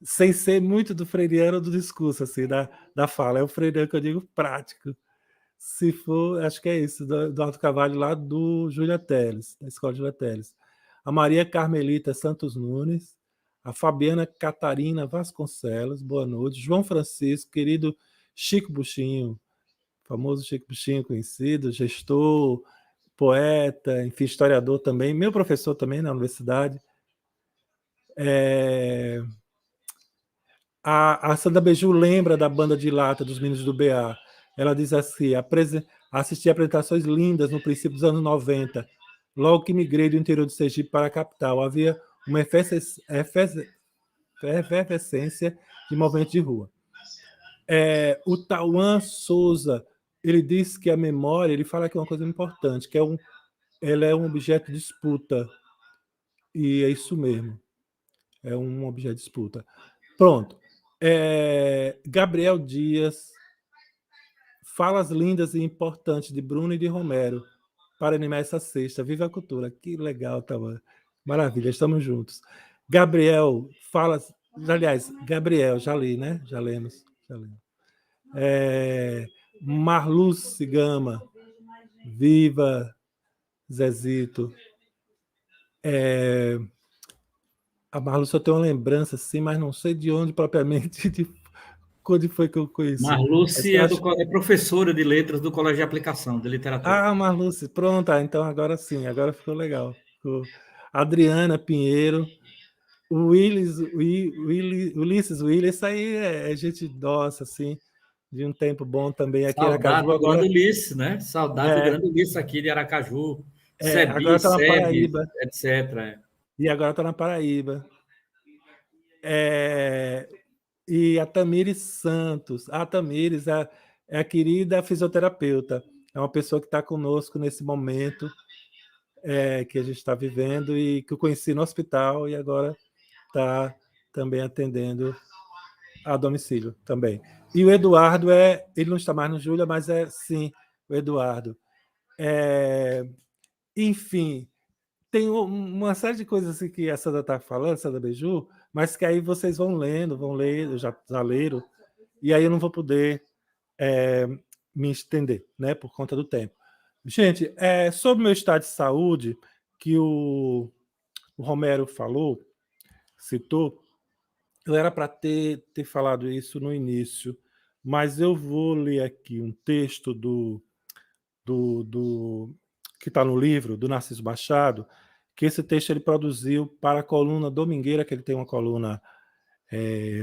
sem ser muito do freiriano do discurso, assim, da fala. É o freiriano que eu digo prático. Se for, acho que é isso, do Alto Carvalho, lá do Júlia Teles, da Escola Júlia Teles. A Maria Carmelita Santos Nunes, a Fabiana Catarina Vasconcelos, boa noite. João Francisco, querido Chico Buchinho, famoso Chico Buchinho, conhecido, gestor, poeta, enfim, historiador também, meu professor também na universidade. A Sandra Beju lembra da banda de lata dos meninos do BA. Ela diz assim: assisti a apresentações lindas no princípio dos anos 90. Logo que migrei do interior do Sergipe para a capital, havia uma efervescência de movimento de rua. O Tauan Souza, ele diz que a memória, ele fala que é uma coisa importante, que ela é um objeto de disputa. E é isso mesmo. É um objeto de disputa. Pronto. Gabriel Dias, falas lindas e importantes de Bruno e de Romero para animar essa sexta. Viva a cultura. Que legal, Tauan. Maravilha, estamos juntos. Gabriel, falas. Aliás, Gabriel, já li, né? Já lemos. Marluce Gama, viva Zezito. A Marluce, eu tenho uma lembrança, assim, mas não sei de onde propriamente, de quando foi que eu conheci.
Marluce é professora de letras do Colégio de Aplicação de Literatura.
Ah, Marluce, pronto, então agora sim, agora ficou legal. Adriana Pinheiro, Ulisses Willis, isso aí é gente nossa, assim, de um tempo bom também aqui em Aracaju.
Saudade do grande Ulisses, né? Saudade do grande Ulisses aqui de Aracaju.
Agora está na Paraíba.
Etc.
E agora está na Paraíba. E a Tamires Santos. A Tamires é a querida fisioterapeuta. É uma pessoa que está conosco nesse momento que a gente está vivendo e que eu conheci no hospital e agora está também atendendo a domicílio também. E o Eduardo ele não está mais no Júlia, mas sim, o Eduardo. Enfim, tem uma série de coisas assim que a Sandra está falando, Sandra Beju, mas que aí vocês vão ler, eu já leram, e aí eu não vou poder me estender, né, por conta do tempo. Gente, sobre o meu estado de saúde, que o Romero falou, citou, eu era para ter falado isso no início, mas eu vou ler aqui um texto que está no livro, do Narciso Machado, que esse texto ele produziu para a coluna domingueira, que ele tem uma coluna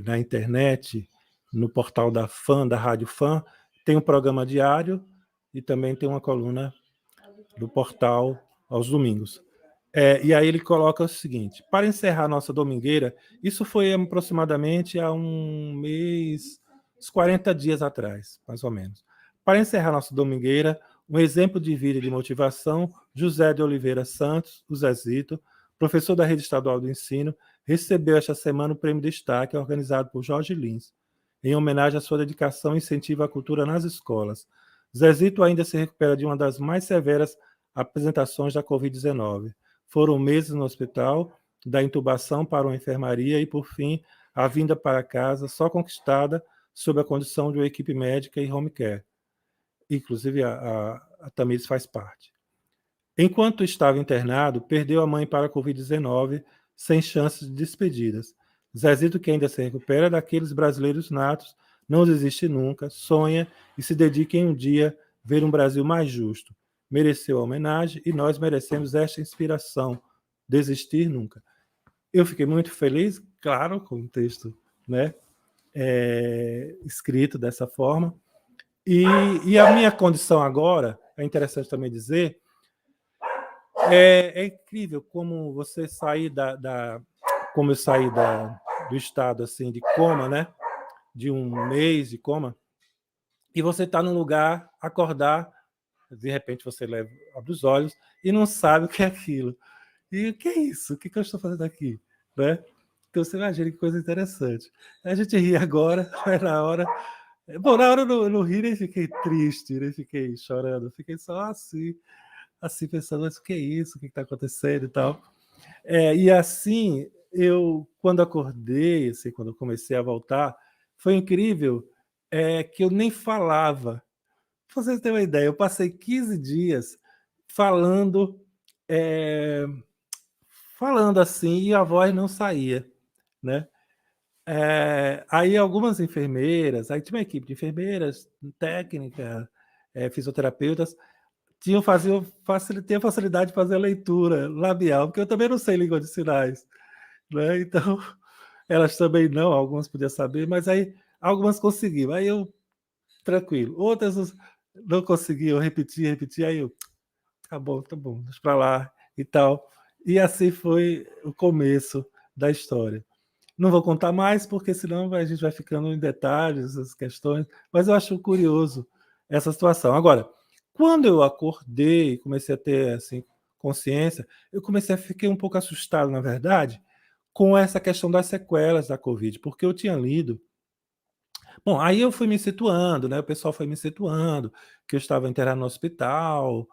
na internet, no portal da FAM, da Rádio FAM, tem um programa diário e também tem uma coluna do portal aos domingos. E aí ele coloca o seguinte: para encerrar nossa domingueira, isso foi aproximadamente há um mês, uns 40 dias atrás, mais ou menos. Para encerrar nossa domingueira, um exemplo de vida e de motivação, José de Oliveira Santos, o Zezito, professor da Rede Estadual do Ensino, recebeu esta semana o Prêmio Destaque, organizado por Jorge Lins, em homenagem à sua dedicação e incentivo à cultura nas escolas. Zezito ainda se recupera de uma das mais severas apresentações da Covid-19. Foram meses no hospital, da intubação para uma enfermaria e, por fim, a vinda para casa, só conquistada sob a condição de uma equipe médica e home care. Inclusive, a Tamires faz parte. Enquanto estava internado, perdeu a mãe para a Covid-19, sem chances de despedidas. Zezito, que ainda se recupera, daqueles brasileiros natos, não desiste nunca, sonha e se dedica em um dia ver um Brasil mais justo. Mereceu a homenagem e nós merecemos esta inspiração. Desistir nunca. Eu fiquei muito feliz, claro, com o texto, né, escrito dessa forma. E a minha condição agora, é interessante também dizer, é incrível como você sair como eu saí do estado assim de coma, né, de um mês de coma, e você está num lugar, acordar, de repente você abre os olhos e não sabe o que é aquilo. E o que é isso? O que eu estou fazendo aqui? Né? Então você imagina que coisa interessante. A gente ri agora, mas na hora... Bom, na hora eu não ri, nem fiquei triste, nem fiquei chorando, fiquei só assim pensando, mas o que é isso? O que está acontecendo e tal. E assim, quando acordei, assim, quando eu comecei a voltar, foi incrível que eu nem falava. Para vocês terem uma ideia, eu passei 15 dias falando assim e a voz não saía, né? Aí algumas enfermeiras, aí tinha uma equipe de enfermeiras, técnica, fisioterapeutas, tinham facilidade de fazer a leitura labial, porque eu também não sei língua de sinais, né? Então, elas também não, algumas podiam saber, mas aí algumas conseguiam, aí eu, tranquilo. Outras não conseguiam, repetir, aí eu, tá bom, deixa pra lá e tal. E assim foi o começo da história. Não vou contar mais, porque senão a gente vai ficando em detalhes, as questões, mas eu acho curioso essa situação. Agora, quando eu acordei, comecei a ter assim, consciência, fiquei um pouco assustado, na verdade, com essa questão das sequelas da Covid, porque eu tinha lido. Bom, aí eu fui me situando, né? O pessoal foi me situando, que eu estava internado no hospital,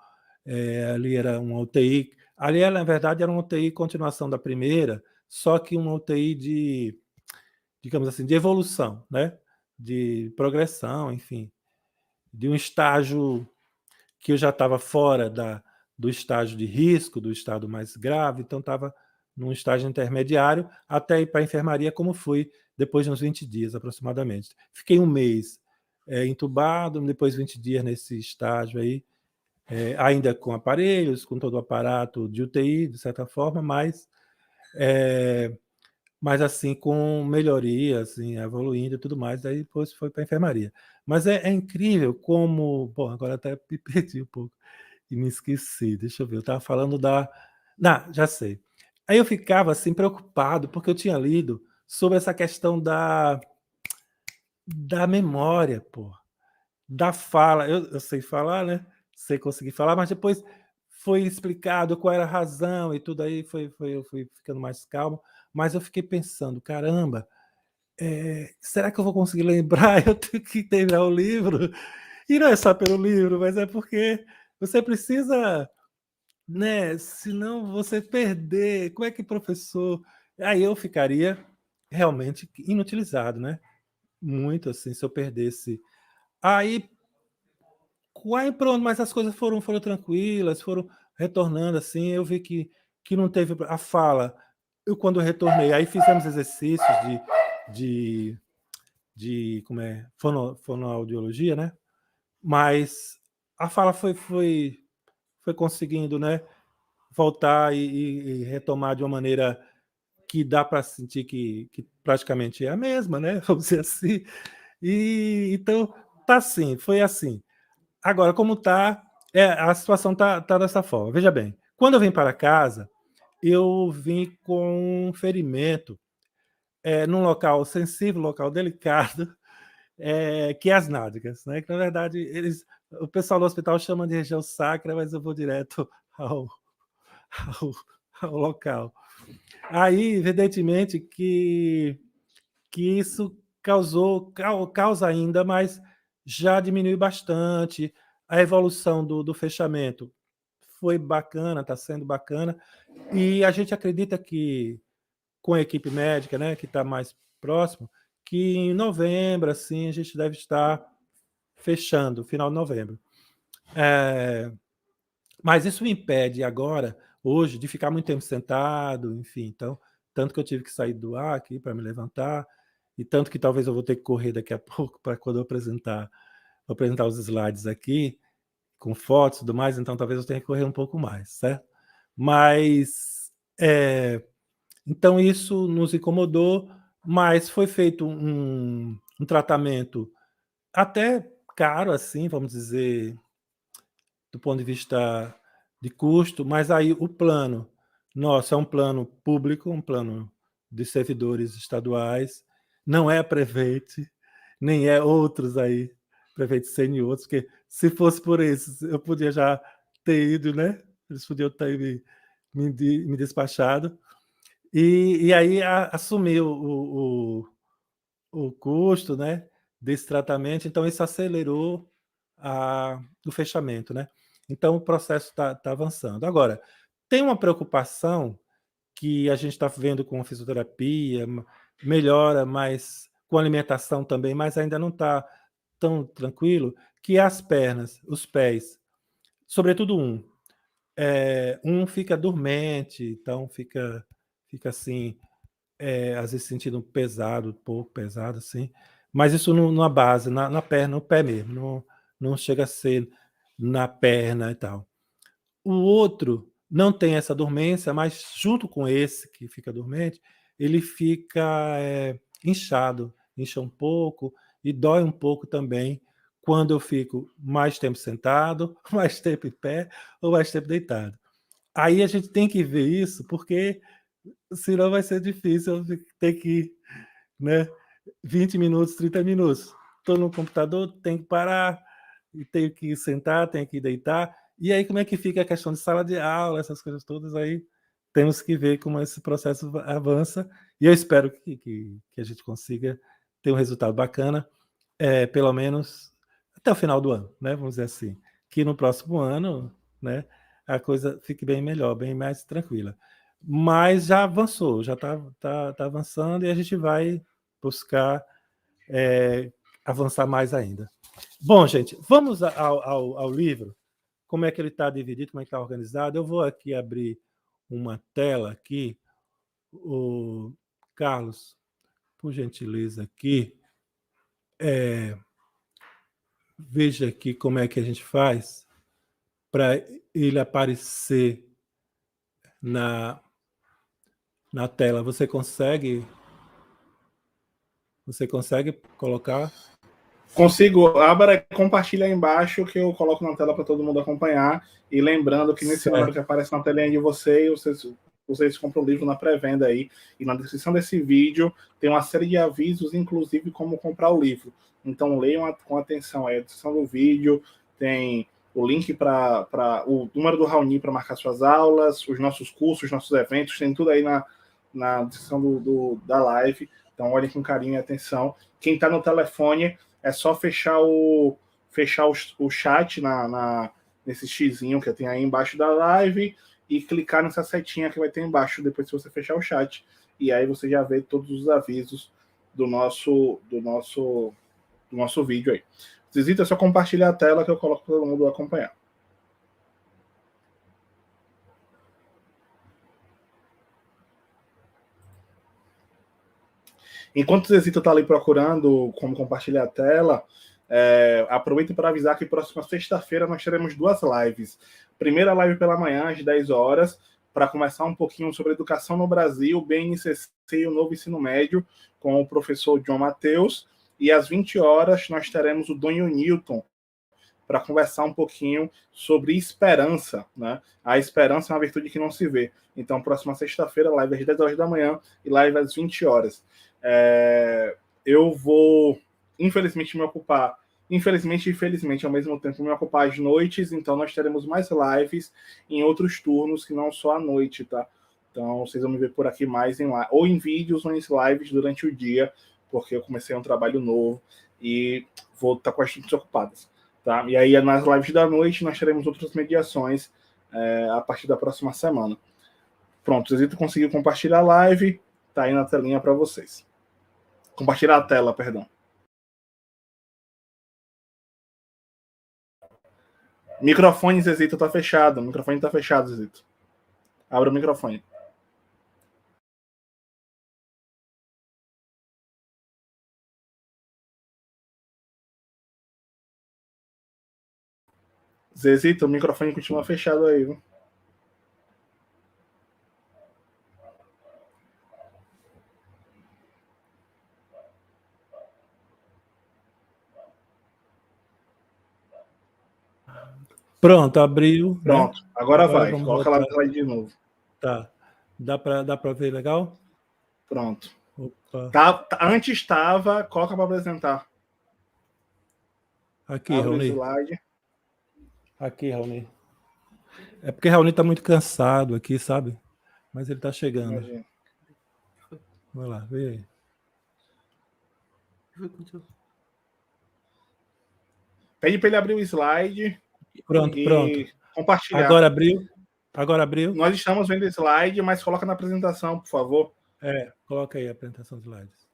ali era uma UTI. Ali, na verdade, era uma UTI continuação da primeira, só que uma UTI de, digamos assim, de evolução, né? De progressão, enfim, de um estágio que eu já estava fora do estágio de risco, do estado mais grave, então estava num estágio intermediário, até ir para a enfermaria, como fui depois de uns 20 dias aproximadamente. Fiquei um mês entubado, depois 20 dias nesse estágio aí, ainda com aparelhos, com todo o aparato de UTI, de certa forma, mas assim, com melhoria, assim, evoluindo e tudo mais, daí depois foi para a enfermaria. Mas é incrível como... Bom, agora até me perdi um pouco e me esqueci, deixa eu ver, eu estava falando Não, já sei. Aí eu ficava assim preocupado, porque eu tinha lido sobre essa questão da memória, pô, da fala. Eu sei falar, né? Sei conseguir falar, mas depois foi explicado qual era a razão e tudo aí, eu fui ficando mais calmo, mas eu fiquei pensando, caramba, será que eu vou conseguir lembrar? Eu tenho que terminar o livro. E não é só pelo livro, mas é porque você precisa, né? Senão você perder. Como é que professor. Aí eu ficaria realmente inutilizado, né? Muito assim, se eu perdesse. Aí, pronto, mas as coisas foram tranquilas, foram retornando assim. Eu vi que não teve a fala. Eu, quando eu retornei, aí fizemos exercícios de, como é, fonoaudiologia, né? Mas a fala foi conseguindo, né, voltar e retomar de uma maneira que dá para sentir que praticamente é a mesma, né? Vamos dizer assim. E então tá assim, foi assim. Agora, como tá, a situação tá dessa forma. Veja bem, quando eu vim para casa, eu vim com um ferimento num local sensível, local delicado, que é as nádegas, né? Que na verdade o pessoal do hospital chama de região sacra, mas eu vou direto ao, ao local. Aí, evidentemente, que isso causa ainda, mas já diminuiu bastante. A evolução do fechamento foi bacana, está sendo bacana, e a gente acredita que, com a equipe médica, né, que está mais próximo, que em novembro, assim, a gente deve estar fechando, final de novembro. Mas isso me impede agora, hoje, de ficar muito tempo sentado, enfim, então, tanto que eu tive que sair do ar aqui para me levantar, e tanto que talvez eu vou ter que correr daqui a pouco para quando eu apresentar os slides aqui, com fotos e tudo mais, então talvez eu tenha que correr um pouco mais, certo? Mas, então isso nos incomodou, mas foi feito um tratamento até caro, assim, vamos dizer, do ponto de vista de custo, mas aí o plano nosso é um plano público, um plano de servidores estaduais, não é prefeito, nem é outros aí, prefeitos seniores, porque se fosse por esses, eu podia já ter ido, né? Eles podiam ter me despachado. E aí assumiu o custo, né, desse tratamento, então isso acelerou o fechamento, né? Então o processo está avançando. Agora, tem uma preocupação que a gente está vendo com a fisioterapia, melhora, mas com alimentação também, mas ainda não está tão tranquilo, que é as pernas, os pés, sobretudo um fica dormente, então fica assim, às vezes sentindo pesado, um pouco pesado, assim, mas isso na base, na perna, no pé mesmo, não chega a ser na perna e tal. O outro não tem essa dormência, mas junto com esse que fica dormente, ele fica inchado, incha um pouco e dói um pouco também quando eu fico mais tempo sentado, mais tempo em pé ou mais tempo deitado. Aí a gente tem que ver isso, porque senão vai ser difícil eu ter que, né, 20 minutos, 30 minutos. Estou no computador, tenho que parar, e tenho que sentar, tenho que deitar. E aí como é que fica a questão de sala de aula, essas coisas todas aí? Temos que ver como esse processo avança. E eu espero que a gente consiga ter um resultado bacana, pelo menos até o final do ano, né? Vamos dizer assim. Que no próximo ano, né, a coisa fique bem melhor, bem mais tranquila. Mas já avançou, já tá avançando e a gente vai buscar avançar mais ainda. Bom, gente, vamos ao livro. Como é que ele está dividido, como é que está organizado? Eu vou aqui abrir uma tela aqui. O Carlos, por gentileza, aqui. Veja aqui como é que a gente faz para ele aparecer na tela. Você consegue colocar?
Consigo. Abra e compartilha aí embaixo que eu coloco na tela para todo mundo acompanhar. E lembrando que nesse número que aparece na telinha de vocês compram o livro na pré-venda aí. E na descrição desse vídeo tem uma série de avisos, inclusive como comprar o livro. Então leiam com atenção aí a descrição do vídeo, tem o link para o número do Raoni para marcar suas aulas, os nossos cursos, os nossos eventos, tem tudo aí na descrição da live. Então olhem com carinho e atenção. Quem está no telefone, é só fechar o fechar o chat nesse xizinho que tem aí embaixo da live e clicar nessa setinha que vai ter embaixo depois se você fechar o chat. E aí você já vê todos os avisos do nosso vídeo aí. Zizito, é só compartilhar a tela que eu coloco para todo mundo acompanhar. Enquanto o Zezito está ali procurando como compartilhar a tela, aproveito para avisar que próxima sexta-feira nós teremos 2 lives. Primeira live pela manhã, às 10 horas, para começar um pouquinho sobre educação no Brasil, BNCC e o novo ensino médio, com o professor John Matheus. E às 20 horas nós teremos o Donho Newton, para conversar um pouquinho sobre esperança, né? A esperança é uma virtude que não se vê. Então, próxima sexta-feira, live às 10 horas da manhã e live às 20 horas. Eu vou, infelizmente, me ocupar, infelizmente e infelizmente, ao mesmo tempo, me ocupar às noites, então nós teremos mais lives em outros turnos que não só à noite, tá? Então, vocês vão me ver por aqui mais ou em vídeos ou em lives durante o dia, porque eu comecei um trabalho novo e vou estar com as equipes ocupadas. Tá? E aí, nas lives da noite, nós teremos outras mediações a partir da próxima semana. Pronto, o Zezito conseguiu compartilhar a live, tá aí na telinha para vocês. Compartilhar a tela, perdão. Microfone, Zezito, tá fechado. O microfone tá fechado, Zezito. Abra o microfone. Zezito, o microfone continua fechado aí, viu?
Pronto, abriu.
Pronto,
né?
agora vai. Coloca lá
voltar.
de novo.
Tá. Dá para ver legal?
Pronto.
Opa.
Antes estava, coloca para apresentar.
Aqui,
Abre
Raoni.
o slide.
Aqui, Raoni. É porque Raoni está muito cansado aqui, sabe? Mas ele está chegando.
Imagina.
Vai lá, vê aí.
Pede para ele abrir o slide.
Pronto.
Compartilhar.
Agora abriu.
Nós estamos vendo o slide, mas coloca na apresentação, por favor.
Coloca aí a apresentação dos slides.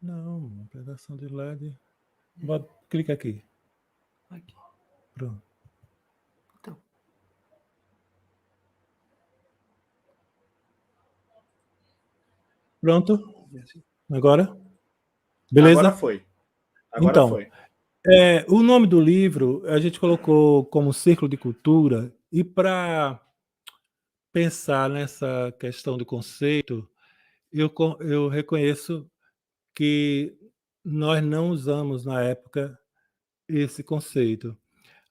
Não, apresentação de slide. Clica aqui. Pronto.
Então.
Pronto? Agora? Beleza?
Agora foi.
Então, o nome do livro a gente colocou como Círculo de Cultura, e para pensar nessa questão do conceito, eu reconheço que nós não usamos na época esse conceito.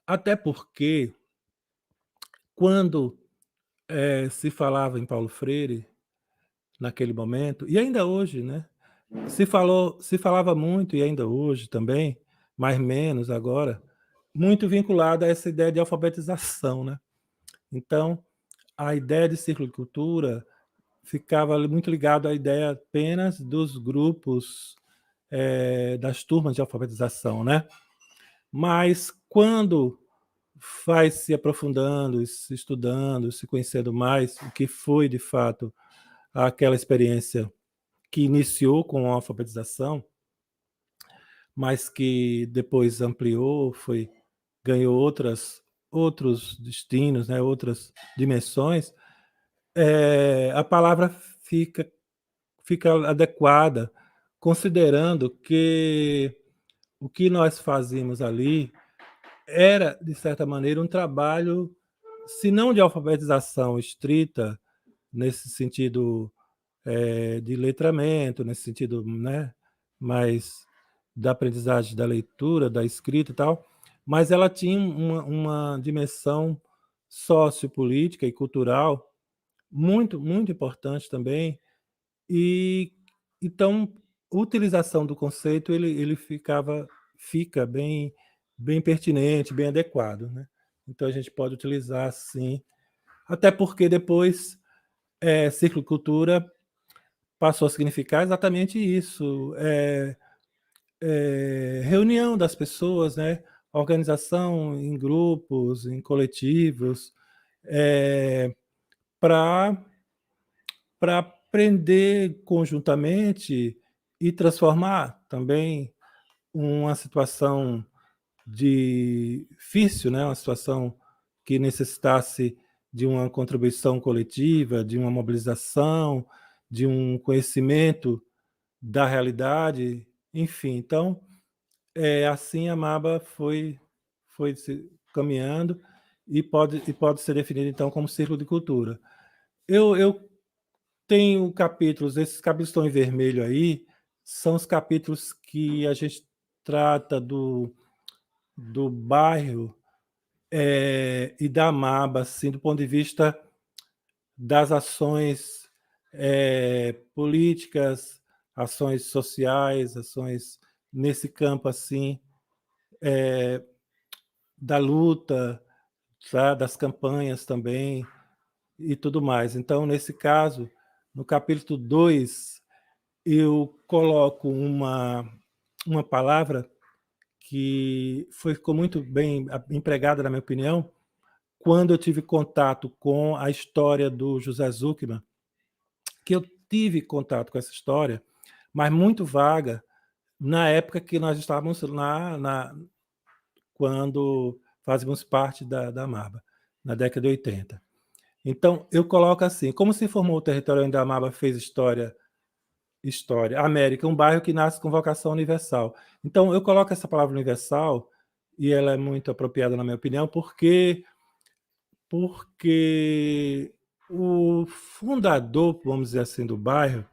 Até porque, quando se falava em Paulo Freire, naquele momento, e ainda hoje, né? Se falava muito, e ainda hoje também, mais menos agora, muito vinculado a essa ideia de alfabetização, né? Então, a ideia de círculo de cultura ficava muito ligado à ideia apenas dos grupos, das turmas de alfabetização, né? Mas quando vai se aprofundando, se estudando, se conhecendo mais o que foi, de fato, aquela experiência que iniciou com a alfabetização, mas que depois ampliou, ganhou outros destinos, né, outras dimensões, a palavra fica adequada, considerando que o que nós fazíamos ali era, de certa maneira, um trabalho, se não de alfabetização estrita, nesse sentido de letramento, nesse sentido, né, mais da aprendizagem da leitura, da escrita e tal, mas ela tinha uma dimensão sociopolítica e cultural muito, muito importante também, e então a utilização do conceito ele fica bem pertinente, bem adequado, né? Então a gente pode utilizar, sim, até porque depois Círculo de Cultura passou a significar exatamente isso, reunião das pessoas, né? Organização em grupos, em coletivos, para aprender conjuntamente e transformar também uma situação difícil, né? Uma situação que necessitasse de uma contribuição coletiva, de uma mobilização, de um conhecimento da realidade, enfim. Então, assim a MABA foi caminhando e pode ser definida, então, como círculo de cultura. Eu tenho capítulos, esses capítulos estão em vermelho aí, são os capítulos que a gente trata do bairro e da MABA, assim, do ponto de vista das ações políticas, ações sociais, ações nesse campo assim da luta, tá? Das campanhas também e tudo mais. Então, nesse caso, no capítulo 2, eu coloco uma palavra que ficou muito bem empregada, na minha opinião, quando eu tive contato com a história do José Zuckerman, que eu tive contato com essa história, mas muito vaga, na época que nós estávamos quando fazíamos parte da MABA, na década de 80. Então, eu coloco assim, como se formou o território onde a MABA fez história, América, um bairro que nasce com vocação universal. Então, eu coloco essa palavra universal, e ela é muito apropriada, na minha opinião, porque o fundador, vamos dizer assim, do bairro,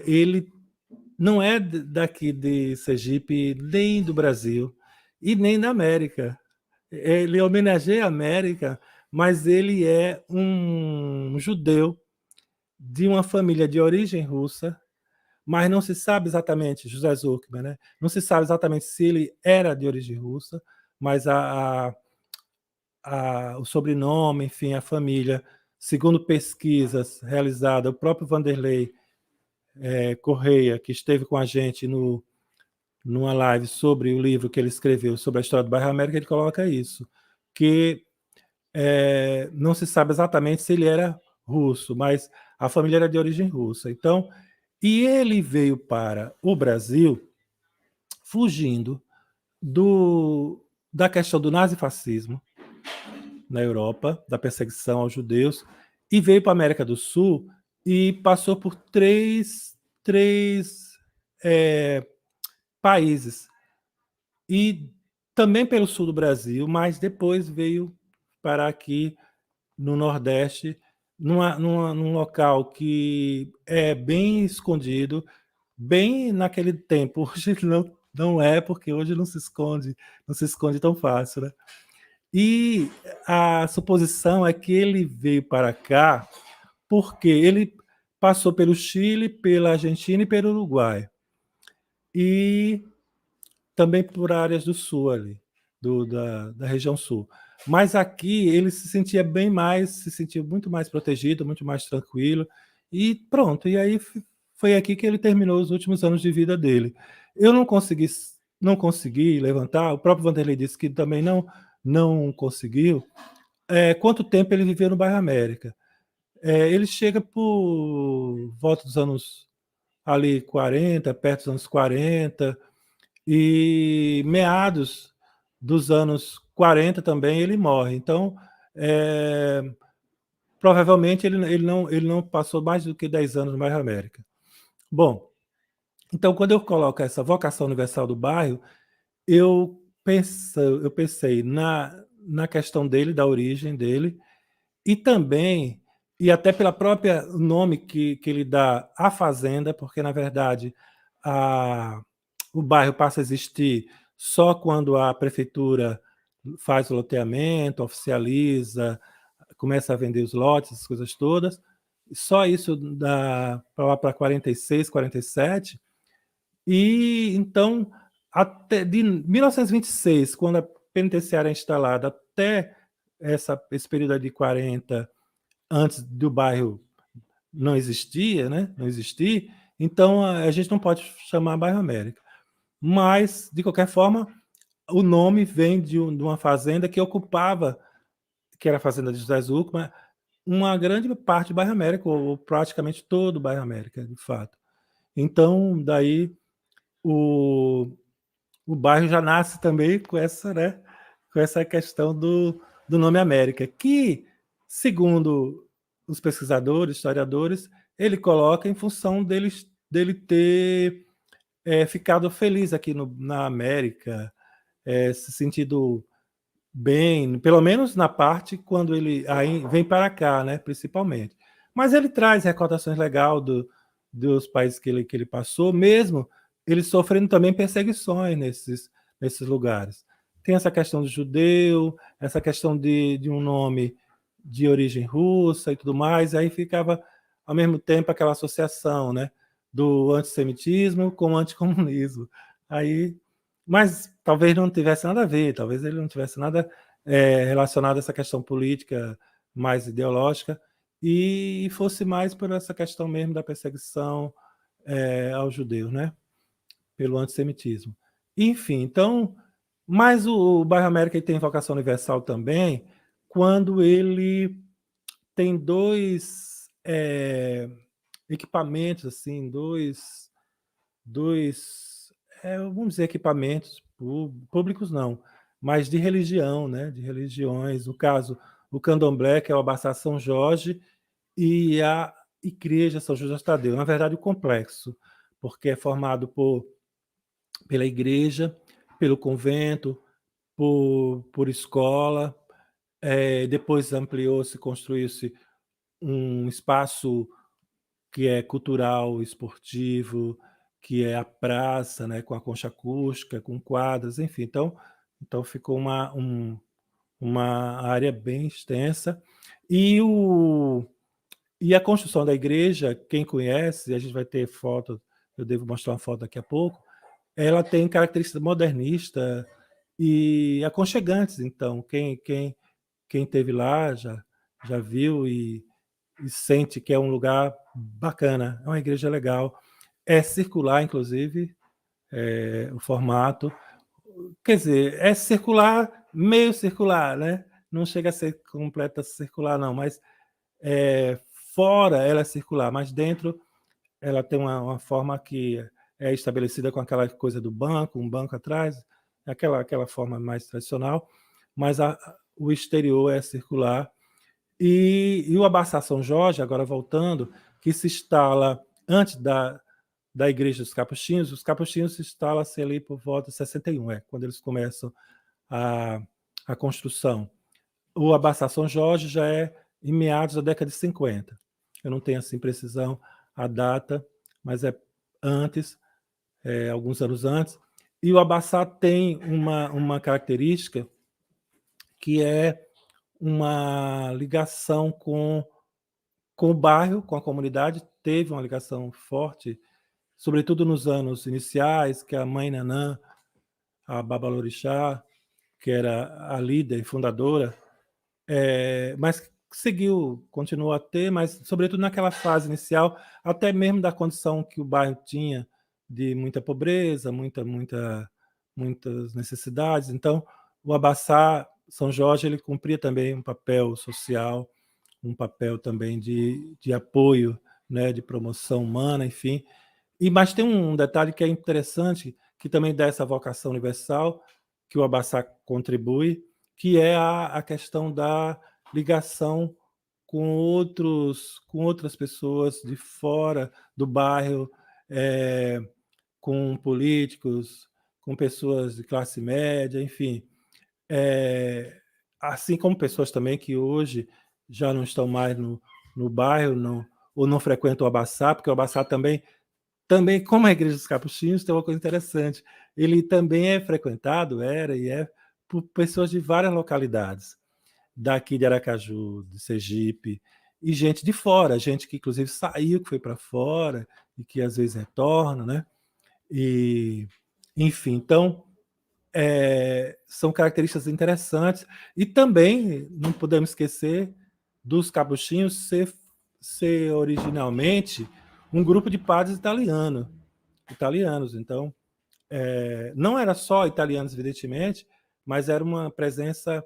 ele não é daqui de Sergipe, nem do Brasil, e nem da América. Ele homenageia a América, mas ele é um judeu de uma família de origem russa, mas não se sabe exatamente, José Zuckerman, né? Não se sabe exatamente se ele era de origem russa, mas o sobrenome, enfim, a família, segundo pesquisas realizadas, o próprio Vanderlei Correia, que esteve com a gente numa live sobre o livro que ele escreveu sobre a história do bairro América, ele coloca isso, que não se sabe exatamente se ele era russo, mas a família era de origem russa. Então, e ele veio para o Brasil fugindo da questão do nazifascismo na Europa, da perseguição aos judeus, e veio para a América do Sul e passou por três países. E também pelo sul do Brasil, mas depois veio parar aqui no Nordeste, num local que é bem escondido, bem naquele tempo. Hoje não é, porque hoje não se esconde tão fácil, né? E a suposição é que ele veio para cá porque ele passou pelo Chile, pela Argentina e pelo Uruguai. E também por áreas do sul ali, da região sul. Mas aqui ele se sentia muito mais protegido, muito mais tranquilo, e pronto. E aí foi aqui que ele terminou os últimos anos de vida dele. Eu não consegui levantar, o próprio Vanderlei disse que também não conseguiu, quanto tempo ele viveu no bairro América. Ele chega por volta dos anos ali 40, perto dos anos 40, e meados dos anos 40 também ele morre. Então, provavelmente ele não passou mais do que 10 anos no bairro América. Bom, então quando eu coloco essa vocação universal do bairro, eu pensei na questão dele, da origem dele, e também, e até pela própria nome que ele dá à fazenda, porque na verdade o bairro passa a existir só quando a prefeitura faz o loteamento, oficializa, começa a vender os lotes, as coisas todas. Só isso dá para lá para 46, 47. E então, até de 1926, quando a penitenciária é instalada, até esse período de 40, antes do bairro não existia, né? Não existir, então a gente não pode chamar bairro América. Mas, de qualquer forma, o nome vem de uma fazenda que ocupava, que era a fazenda de José Zucman, uma grande parte do bairro América, ou praticamente todo o bairro América, de fato. Então, daí o bairro já nasce também com essa, né, com essa questão do nome América, que, segundo os pesquisadores, historiadores, ele coloca em função dele ter ficado feliz aqui na América, se sentido bem, pelo menos na parte quando ele aí vem para cá, né, principalmente. Mas ele traz recordações legais dos países que ele passou, mesmo ele sofrendo também perseguições nesses lugares. Tem essa questão do judeu, essa questão de um nome de origem russa e tudo mais, aí ficava, ao mesmo tempo, aquela associação, né, do antissemitismo com o anticomunismo. Aí, mas talvez não tivesse nada a ver, talvez ele não tivesse nada relacionado a essa questão política mais ideológica, e fosse mais por essa questão mesmo da perseguição aos judeus, né? Pelo antissemitismo. Enfim, então, mas o bairro América tem vocação universal também, quando ele tem dois equipamentos, assim, vamos dizer, equipamentos públicos não, mas de religião, né? De religiões. No caso, o Candomblé, que é o Abassá São Jorge, e a Igreja São Judas Tadeu. Na verdade, o complexo, porque é formado pela igreja, pelo convento, por escola, depois ampliou-se, construiu-se um espaço que é cultural, esportivo, que é a praça, né, com a concha acústica, com quadras, enfim. Então ficou uma área bem extensa. E a construção da igreja, quem conhece, a gente vai ter foto, eu devo mostrar uma foto daqui a pouco, ela tem características modernistas e aconchegantes. Então, quem esteve lá já viu e sente que é um lugar bacana, é uma igreja legal. É circular, inclusive, o formato. Quer dizer, é circular, meio circular, né? Não chega a ser completa circular, não, mas fora ela é circular, mas dentro ela tem uma forma que é estabelecida com aquela coisa do banco, um banco atrás, aquela forma mais tradicional, mas o exterior é circular. E o Abassá São Jorge, agora voltando, que se instala antes da Igreja dos Capuchinhos, os Capuchinhos se instalam-se ali por volta de 61, quando eles começam a construção. O Abassá São Jorge já é em meados da década de 50. Eu não tenho assim precisão a data, mas é antes, alguns anos antes. E o Abassá tem uma característica que é uma ligação com o bairro, com a comunidade, teve uma ligação forte, sobretudo nos anos iniciais, que a mãe Nanã, a Babalorixá, que era a líder e fundadora, mas continuou a ter, mas sobretudo naquela fase inicial, até mesmo da condição que o bairro tinha de muita pobreza, muitas necessidades. Então, o Abassá São Jorge ele cumpria também um papel social, um papel também de apoio, né, de promoção humana, enfim. Mas tem um detalhe que é interessante, que também dá essa vocação universal, que o Abassá contribui, que é a questão da ligação com outras pessoas de fora do bairro, com políticos, com pessoas de classe média, enfim. Assim como pessoas também que hoje já não estão mais no bairro, ou não frequentam o Abassá, porque o Abassá também, como a Igreja dos Capuchinhos, tem uma coisa interessante. Ele também é frequentado, era e é, por pessoas de várias localidades, daqui de Aracaju, de Sergipe, e gente de fora, gente que inclusive saiu, que foi para fora, e que às vezes retorna, né? E, enfim, então, são características interessantes. E também não podemos esquecer dos capuchinhos ser originalmente um grupo de padres italianos. Então, não era só italianos, evidentemente, mas era uma presença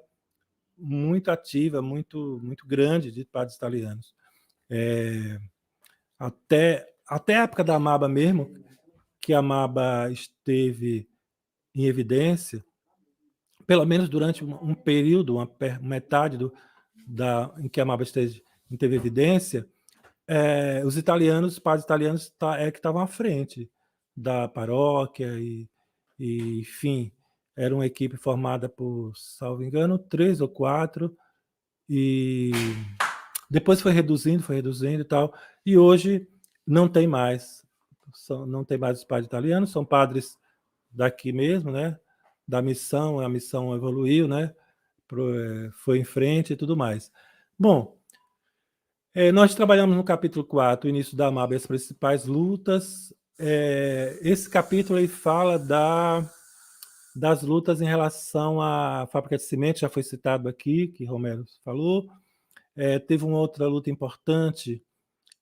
muito ativa, muito, muito grande de padres italianos. Até a época da Amaba mesmo, que a Amaba esteve em evidência, pelo menos durante um período, uma metade em que a Amaba teve evidência, os padres italianos que estavam à frente da paróquia enfim, era uma equipe formada por, salvo engano, 3 ou 4, e depois foi reduzindo e tal, e hoje não tem mais os padres italianos, são padres daqui mesmo, né? Da missão, a missão evoluiu, né? Foi em frente e tudo mais. Bom, nós trabalhamos no capítulo 4, o início da Amaba e as principais lutas. Esse capítulo aí fala das lutas em relação à fábrica de cimento, já foi citado aqui, que Romero falou. Teve uma outra luta importante,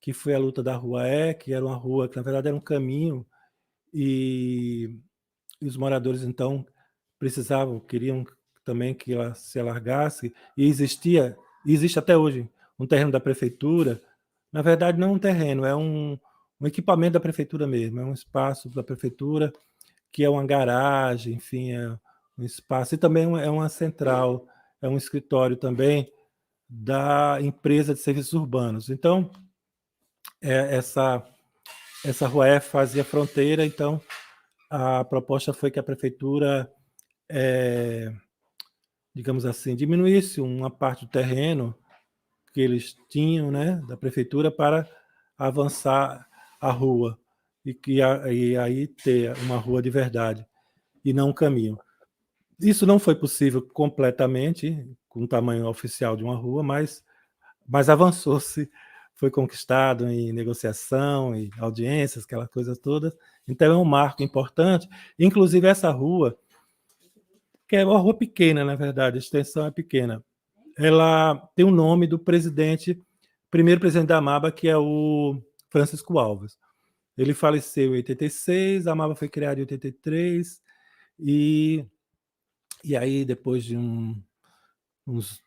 que foi a luta da Rua que era uma rua que, na verdade, era um caminho, e os moradores, então, queriam também que ela se alargasse, e existe até hoje um terreno da prefeitura, na verdade não um terreno, é um equipamento da prefeitura mesmo, é um espaço da prefeitura, que é uma garagem, enfim, é um espaço, e também é uma central, é um escritório também da empresa de serviços urbanos. Então, essa rua fazia fronteira, então a proposta foi que a prefeitura, digamos assim, diminuísse uma parte do terreno que eles tinham, né, da prefeitura, para avançar a rua e aí ter uma rua de verdade e não um caminho. Isso não foi possível completamente com o tamanho oficial de uma rua, mas avançou-se, foi conquistado em negociação e audiências, aquelas coisas todas. Então é um marco importante. Inclusive essa rua, que é uma rua pequena, na verdade, a extensão é pequena, ela tem o nome do primeiro presidente da Amaba, que é o Francisco Alves. Ele faleceu em 86, a Amaba foi criada em 83, e aí, depois de uns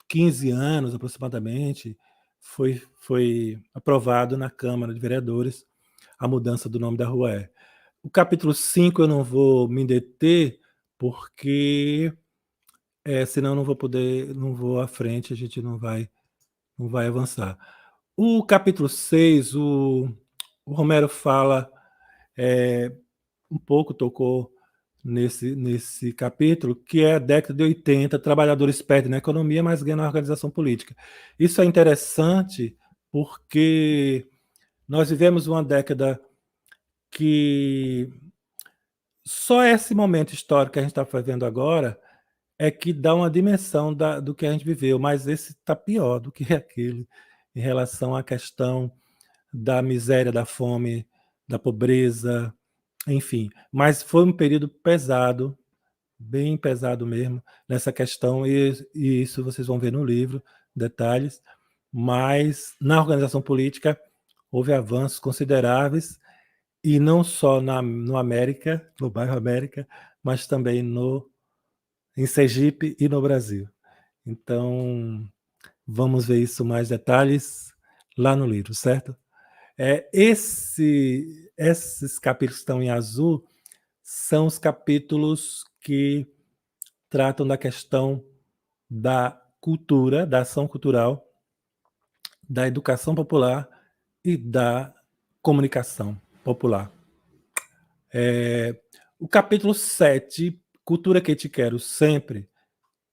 15 anos, aproximadamente, foi aprovado na Câmara de Vereadores a mudança do nome da rua. O capítulo 5 eu não vou me deter, porque senão não vou à frente, a gente não vai avançar. O capítulo 6, o Romero fala, um pouco tocou nesse capítulo, que é a década de 80, trabalhadores perdem na economia, mas ganham na organização política. Isso é interessante porque nós vivemos uma década que só esse momento histórico que a gente está fazendo agora é que dá uma dimensão do que a gente viveu, mas esse está pior do que aquele, em relação à questão da miséria, da fome, da pobreza, enfim. Mas foi um período pesado, bem pesado mesmo, nessa questão, e isso vocês vão ver no livro, detalhes, mas na organização política houve avanços consideráveis, e não só no América, no bairro América, mas também em Sergipe e no Brasil. Então, vamos ver isso mais detalhes lá no livro, certo? Esses capítulos que estão em azul são os capítulos que tratam da questão da cultura, da ação cultural, da educação popular e da comunicação popular. O capítulo 7, Cultura que te quero sempre,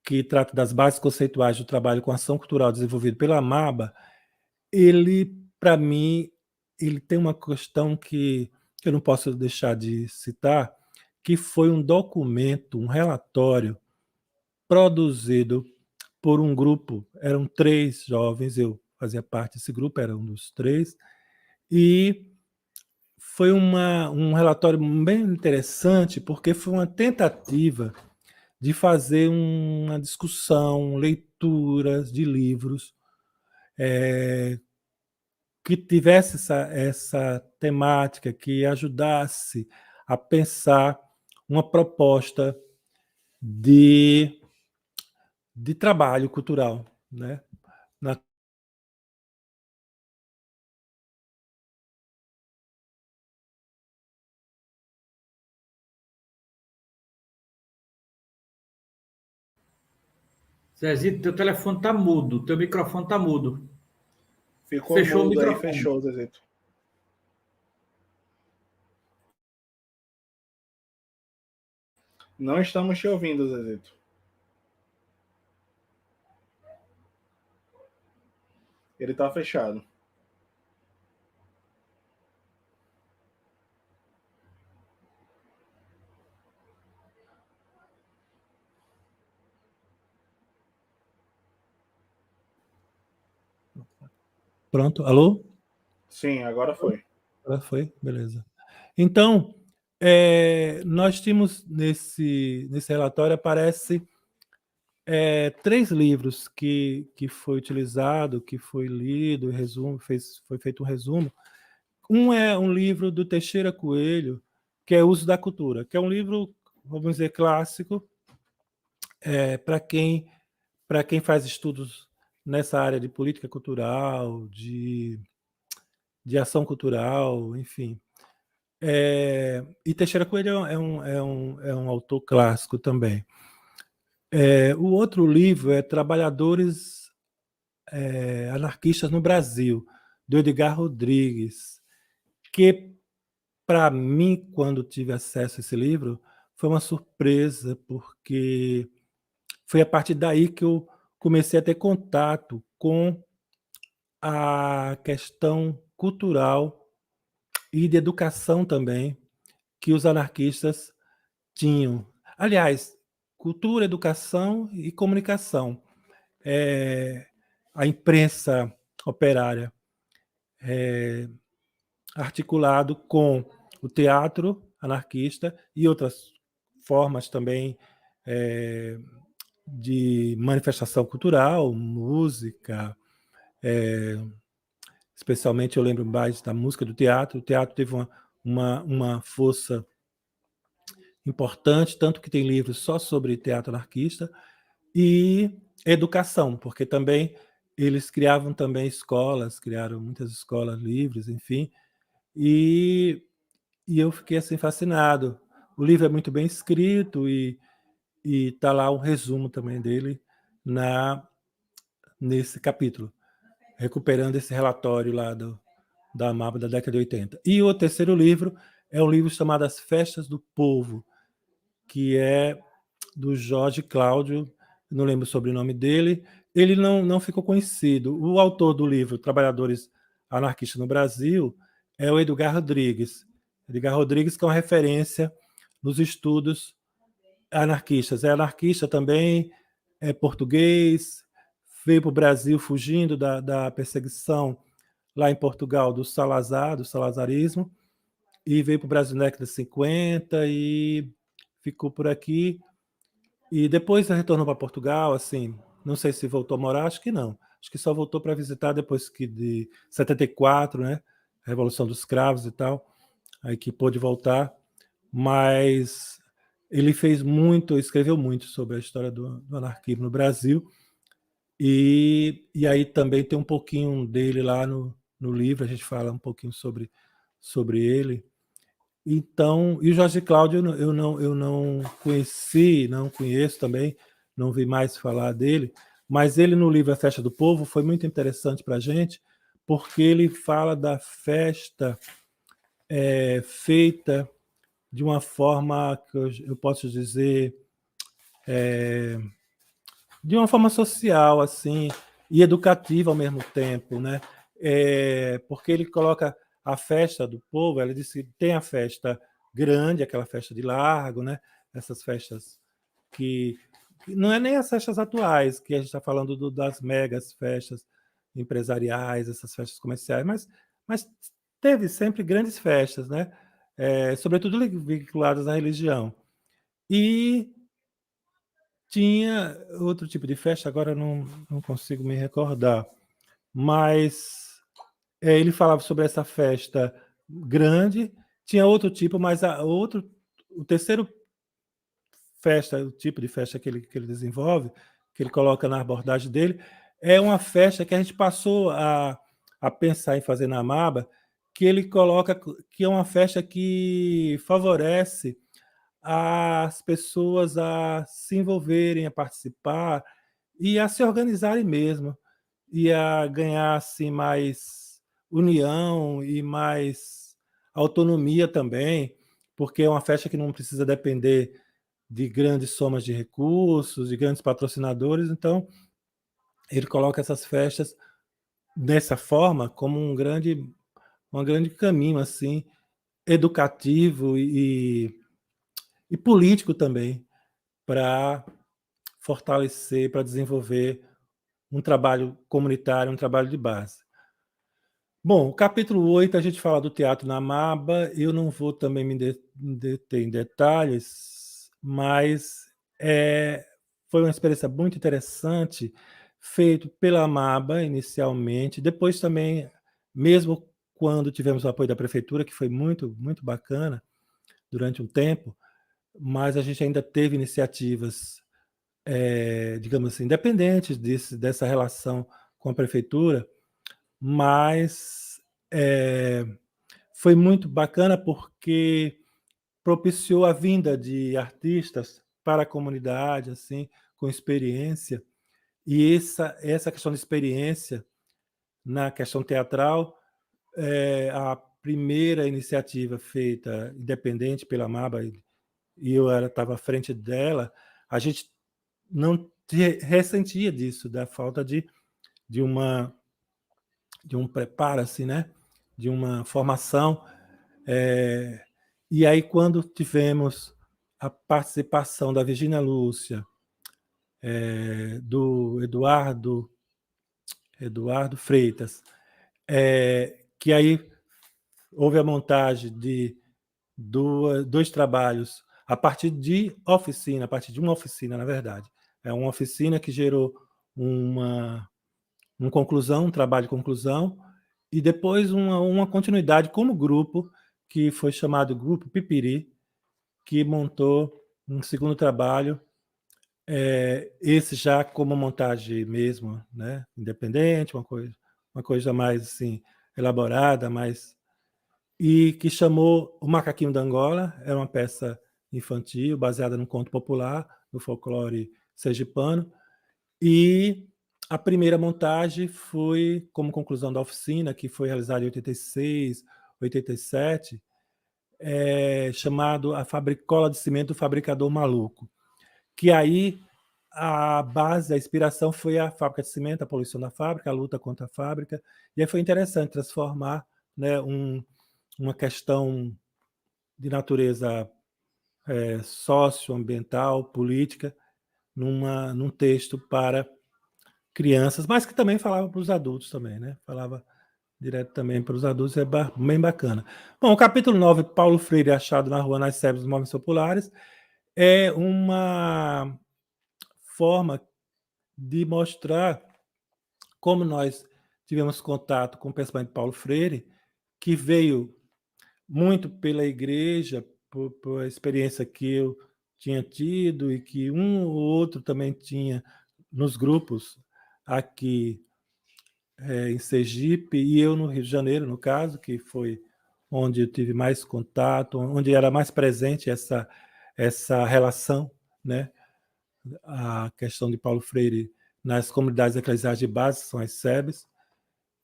que trata das bases conceituais do trabalho com ação cultural desenvolvido pela Amaba, ele, para mim, ele tem uma questão que eu não posso deixar de citar, que foi um documento, um relatório produzido por um grupo, eram 3 jovens, eu fazia parte desse grupo, era um dos 3, e foi um relatório bem interessante, porque foi uma tentativa de fazer uma discussão, leituras de livros que tivesse essa temática, que ajudasse a pensar uma proposta de trabalho cultural, né? Na
Zezito, teu telefone tá mudo, teu microfone tá mudo.
Ficou
Fechou o
mudo aí,
microfone.
fechou, Zezito. Não estamos te ouvindo, Zezito. Ele tá fechado.
Pronto, alô?
Sim, agora foi.
Agora foi, beleza. Então, nós tínhamos nesse relatório, aparece 3 livros que foi utilizado, que foi lido, resumo, foi feito um resumo. Um é um livro do Teixeira Coelho, que é Uso da Cultura, que é um livro, vamos dizer, clássico, para quem faz estudos nessa área de política cultural, de ação cultural, enfim. E Teixeira Coelho é um autor clássico também. O outro livro é Trabalhadores Anarquistas no Brasil, do Edgar Rodrigues, que, para mim, quando tive acesso a esse livro, foi uma surpresa, porque foi a partir daí que eu comecei a ter contato com a questão cultural e de educação também que os anarquistas tinham. Aliás, cultura, educação e comunicação. A imprensa operária, articulado com o teatro anarquista e outras formas também de manifestação cultural, música, especialmente eu lembro mais da música do teatro. O teatro teve uma força importante, tanto que tem livros só sobre teatro anarquista, e educação, porque também eles criavam também escolas, criaram muitas escolas livres, enfim, e eu fiquei assim fascinado. O livro é muito bem escrito e está lá um resumo também dele nesse capítulo, recuperando esse relatório lá da AMAB da década de 80. E o terceiro livro é um livro chamado As Festas do Povo, que é do Jorge Cláudio, não lembro o sobrenome dele. Ele não ficou conhecido. O autor do livro Trabalhadores Anarquistas no Brasil é o Edgar Rodrigues. Edgar Rodrigues, que é uma referência nos estudos anarquistas. É anarquista também, é português, veio para o Brasil fugindo da perseguição lá em Portugal do Salazar, do salazarismo, e veio para o Brasil na década de 50 e ficou por aqui. E depois retornou para Portugal, assim, não sei se voltou a morar, acho que não. Acho que só voltou para visitar depois que de 74, né? Revolução dos Escravos e tal, aí que pôde voltar. Mas ele fez muito, escreveu muito sobre a história do anarquismo no Brasil. E aí também tem um pouquinho dele lá no livro, a gente fala um pouquinho sobre ele. Então, e o Jorge Cláudio eu não conheci, não conheço também, não vi mais falar dele, mas ele no livro A Festa do Povo foi muito interessante para a gente, porque ele fala da festa feita de uma forma que eu posso dizer de uma forma social assim e educativa ao mesmo tempo, né? Porque ele coloca a festa do povo, ela disse que tem a festa grande, aquela festa de largo, né? Essas festas que não é nem as festas atuais, que a gente está falando das megas festas empresariais, essas festas comerciais, mas teve sempre grandes festas, né? Sobretudo vinculadas à religião. E tinha outro tipo de festa, agora não consigo me recordar, mas ele falava sobre essa festa grande, tinha outro tipo, mas o terceiro o tipo de festa que ele desenvolve, que ele coloca na abordagem dele, é uma festa que a gente passou a pensar em fazer na Amaba, que ele coloca que é uma festa que favorece as pessoas a se envolverem, a participar e a se organizarem mesmo, e a ganhar assim, mais união e mais autonomia também, porque é uma festa que não precisa depender de grandes somas de recursos, de grandes patrocinadores, então ele coloca essas festas dessa forma como um grande caminho assim, educativo e político também, para fortalecer, para desenvolver um trabalho comunitário, um trabalho de base. Bom, o capítulo 8 a gente fala do teatro na Maba, eu não vou também me deter em detalhes, mas foi uma experiência muito interessante, feito pela Maba inicialmente, depois também, mesmo quando tivemos o apoio da prefeitura, que foi muito, muito bacana durante um tempo, mas a gente ainda teve iniciativas, digamos assim, independentes dessa relação com a prefeitura, mas foi muito bacana porque propiciou a vinda de artistas para a comunidade, assim, com experiência, e essa questão de experiência na questão teatral, a primeira iniciativa feita independente pela MABA, e eu estava à frente dela, a gente não ressentia disso, da falta de um preparo, assim, né? De uma formação. E aí, quando tivemos a participação da Virgínia Lúcia, do Eduardo Freitas, que aí houve a montagem de dois trabalhos a partir de uma oficina, na verdade. É uma oficina que gerou uma conclusão, um trabalho de conclusão, e depois uma continuidade como grupo, que foi chamado Grupo Pipiri, que montou um segundo trabalho, esse já como montagem mesmo, né, independente, uma coisa mais assim, elaborada, e que chamou O Macaquinho da Angola, é uma peça infantil baseada num conto popular, no folclore sergipano, e a primeira montagem foi como conclusão da oficina, que foi realizada em 86, 87, chamado A Cola de Cimento do Fabricador Maluco, que aí a base, a inspiração foi a fábrica de cimento, a poluição da fábrica, a luta contra a fábrica, e aí foi interessante transformar, né, uma questão de natureza socioambiental, política, num texto para crianças, mas que também falava para os adultos também, né? Falava direto também para os adultos, é bem bacana. Bom, o capítulo 9, Paulo Freire achado na rua nas sebes dos movimentos populares, é uma forma de mostrar como nós tivemos contato com o pensamento de Paulo Freire, que veio muito pela igreja, por a experiência que eu tinha tido e que um ou outro também tinha nos grupos aqui em Sergipe, e eu no Rio de Janeiro, no caso, que foi onde eu tive mais contato, onde era mais presente essa relação, né? A questão de Paulo Freire nas comunidades eclesiais de base, que são as SEBs.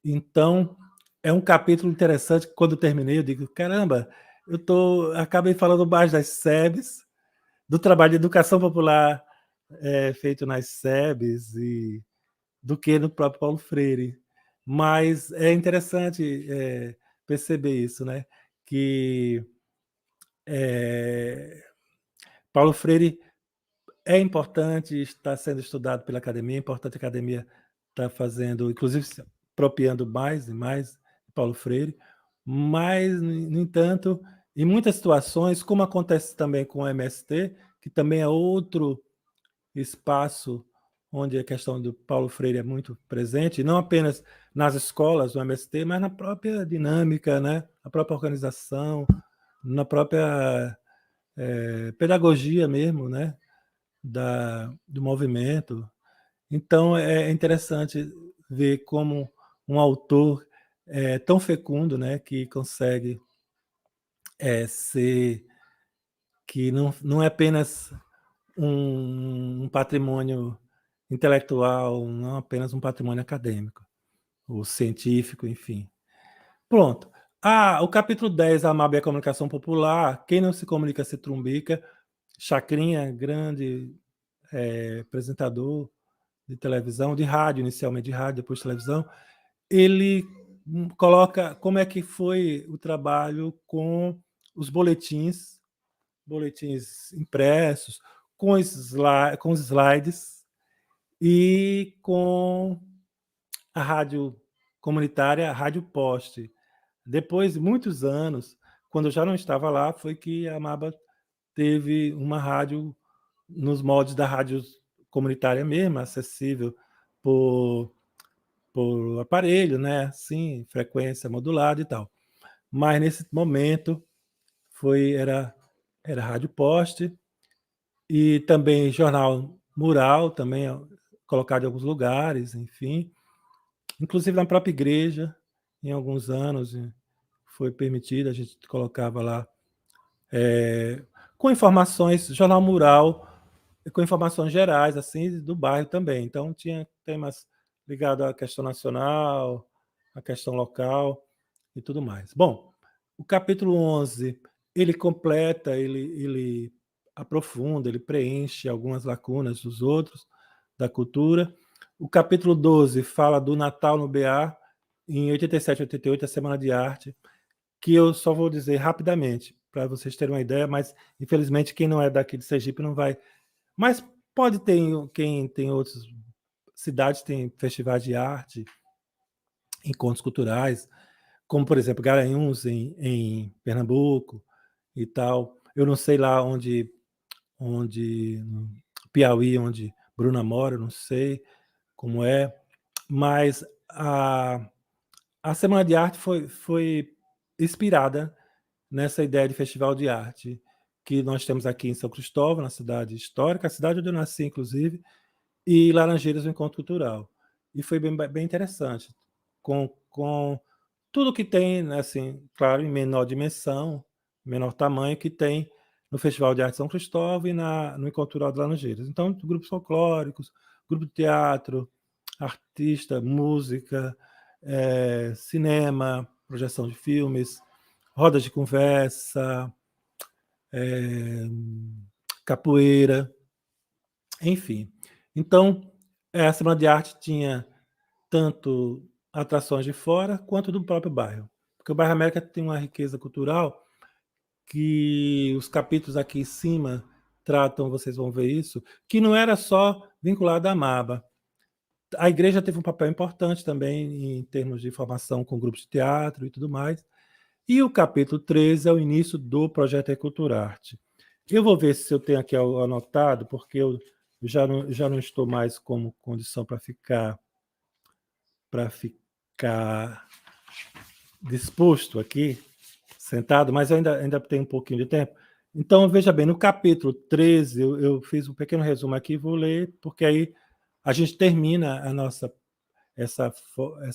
Então, é um capítulo interessante que quando eu terminei, eu digo, caramba, acabei falando mais das SEBs, do trabalho de educação popular feito nas SEBs, do que no próprio Paulo Freire. Mas é interessante perceber isso, né? Que Paulo Freire é importante, está sendo estudado pela academia, é importante a academia estar fazendo, inclusive se apropriando mais e mais de Paulo Freire, Mas, no entanto, em muitas situações, como acontece também com o MST, que também é outro espaço onde a questão do Paulo Freire é muito presente, não apenas nas escolas do MST, mas na própria dinâmica, né? Na própria organização, na própria pedagogia mesmo, né? Do movimento. Então, é interessante ver como um autor tão fecundo, né? Que consegue ser... que não é apenas um patrimônio intelectual, não apenas um patrimônio acadêmico, ou científico, enfim. Pronto. O capítulo 10, a MAB e a comunicação popular. Quem não se comunica se trumbica. Chacrinha, grande apresentador de televisão, de rádio, inicialmente de rádio, depois de televisão. Ele coloca como é que foi o trabalho com os boletins impressos, com os slides e com a rádio comunitária, a Rádio Poste. Depois de muitos anos, quando eu já não estava lá, foi que a MABA teve uma rádio nos moldes da rádio comunitária mesmo, acessível por aparelho, né? Sim, frequência modulada e tal. Mas nesse momento era Rádio Poste e também jornal mural, também colocado em alguns lugares, enfim. Inclusive na própria igreja, em alguns anos, foi permitido, a gente colocava lá com informações, jornal mural, com informações gerais, assim, do bairro também. Então, tinha temas ligados à questão nacional, à questão local e tudo mais. Bom, o capítulo 11, ele completa, ele aprofunda, ele preenche algumas lacunas dos outros, da cultura. O capítulo 12 fala do Natal no BA, em 87, 88, a Semana de Arte, que eu só vou dizer rapidamente, para vocês terem uma ideia, mas, infelizmente, quem não é daqui de Sergipe não vai... Mas pode ter, quem tem outras cidades, tem festivais de arte, encontros culturais, como, por exemplo, Garanhuns, em Pernambuco e tal. Eu não sei lá onde Piauí, onde Bruna mora, não sei como é, mas a Semana de Arte foi inspirada nessa ideia de festival de arte que nós temos aqui em São Cristóvão, na cidade histórica, a cidade onde eu nasci, inclusive, e Laranjeiras, o Encontro Cultural. E foi bem interessante, com tudo que tem, né, assim, claro, em menor dimensão, menor tamanho, que tem no Festival de Arte São Cristóvão e no Encontro Cultural de Laranjeiras. Então, grupos folclóricos, grupo de teatro, artista, música, cinema, projeção de filmes, rodas de conversa, capoeira, enfim. Então, a Semana de Arte tinha tanto atrações de fora quanto do próprio bairro. Porque o bairro América tem uma riqueza cultural que os capítulos aqui em cima tratam, vocês vão ver isso, que não era só vinculado à MABA. A igreja teve um papel importante também em termos de formação com grupos de teatro e tudo mais. E o capítulo 13 é o início do projeto Eculturarte. Eu vou ver se eu tenho aqui anotado, porque eu já não estou mais como condição para ficar disposto aqui, sentado, mas ainda tenho um pouquinho de tempo. Então, veja bem, no capítulo 13, eu fiz um pequeno resumo aqui, vou ler, porque aí a gente termina essa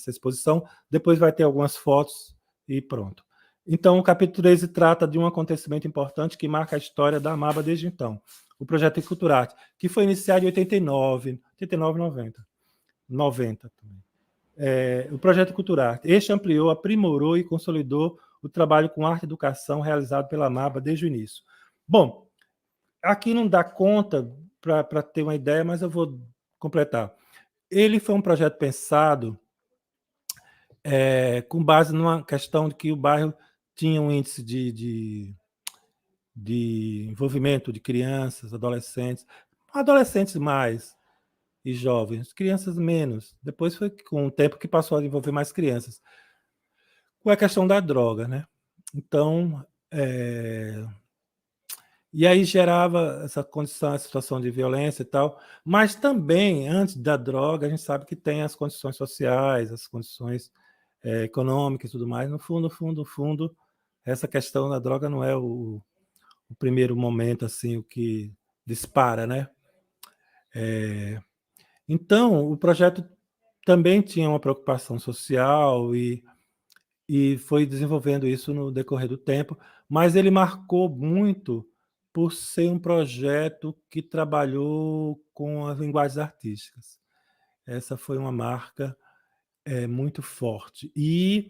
exposição, depois vai ter algumas fotos e pronto. Então, o capítulo 13 trata de um acontecimento importante que marca a história da Amaba desde então, o projeto Eculturarte, que foi iniciado em 89, 90 também. O projeto Culturarte. Este ampliou, aprimorou e consolidou o trabalho com arte e educação realizado pela MABA desde o início. Bom, aqui não dá conta para ter uma ideia, mas eu vou completar. Ele foi um projeto pensado com base numa questão de que o bairro tinha um índice de envolvimento de crianças, adolescentes mais e jovens, crianças menos. Depois foi com o tempo que passou a envolver mais crianças. com a questão da droga, né? Então, e aí gerava essa condição, a situação de violência e tal, mas também, antes da droga, a gente sabe que tem as condições sociais, as condições econômicas e tudo mais. No fundo, essa questão da droga não é o primeiro momento, assim, o que dispara, né? Então, o projeto também tinha uma preocupação social e foi desenvolvendo isso no decorrer do tempo, mas ele marcou muito por ser um projeto que trabalhou com as linguagens artísticas. Essa foi uma marca muito forte. E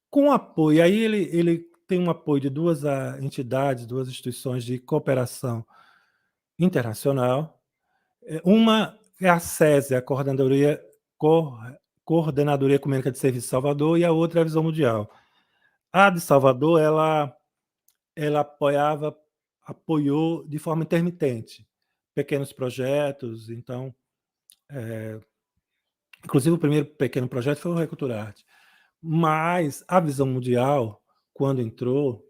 com apoio, aí ele tem um apoio de duas entidades, duas instituições de cooperação internacional. Uma é a SESI, a Coordenadoria Ecumênica de Serviço de Salvador, e a outra é a Visão Mundial. A de Salvador, ela apoiou de forma intermitente pequenos projetos. Então, inclusive o primeiro pequeno projeto foi o Reculturarte. Mas a Visão Mundial, quando entrou,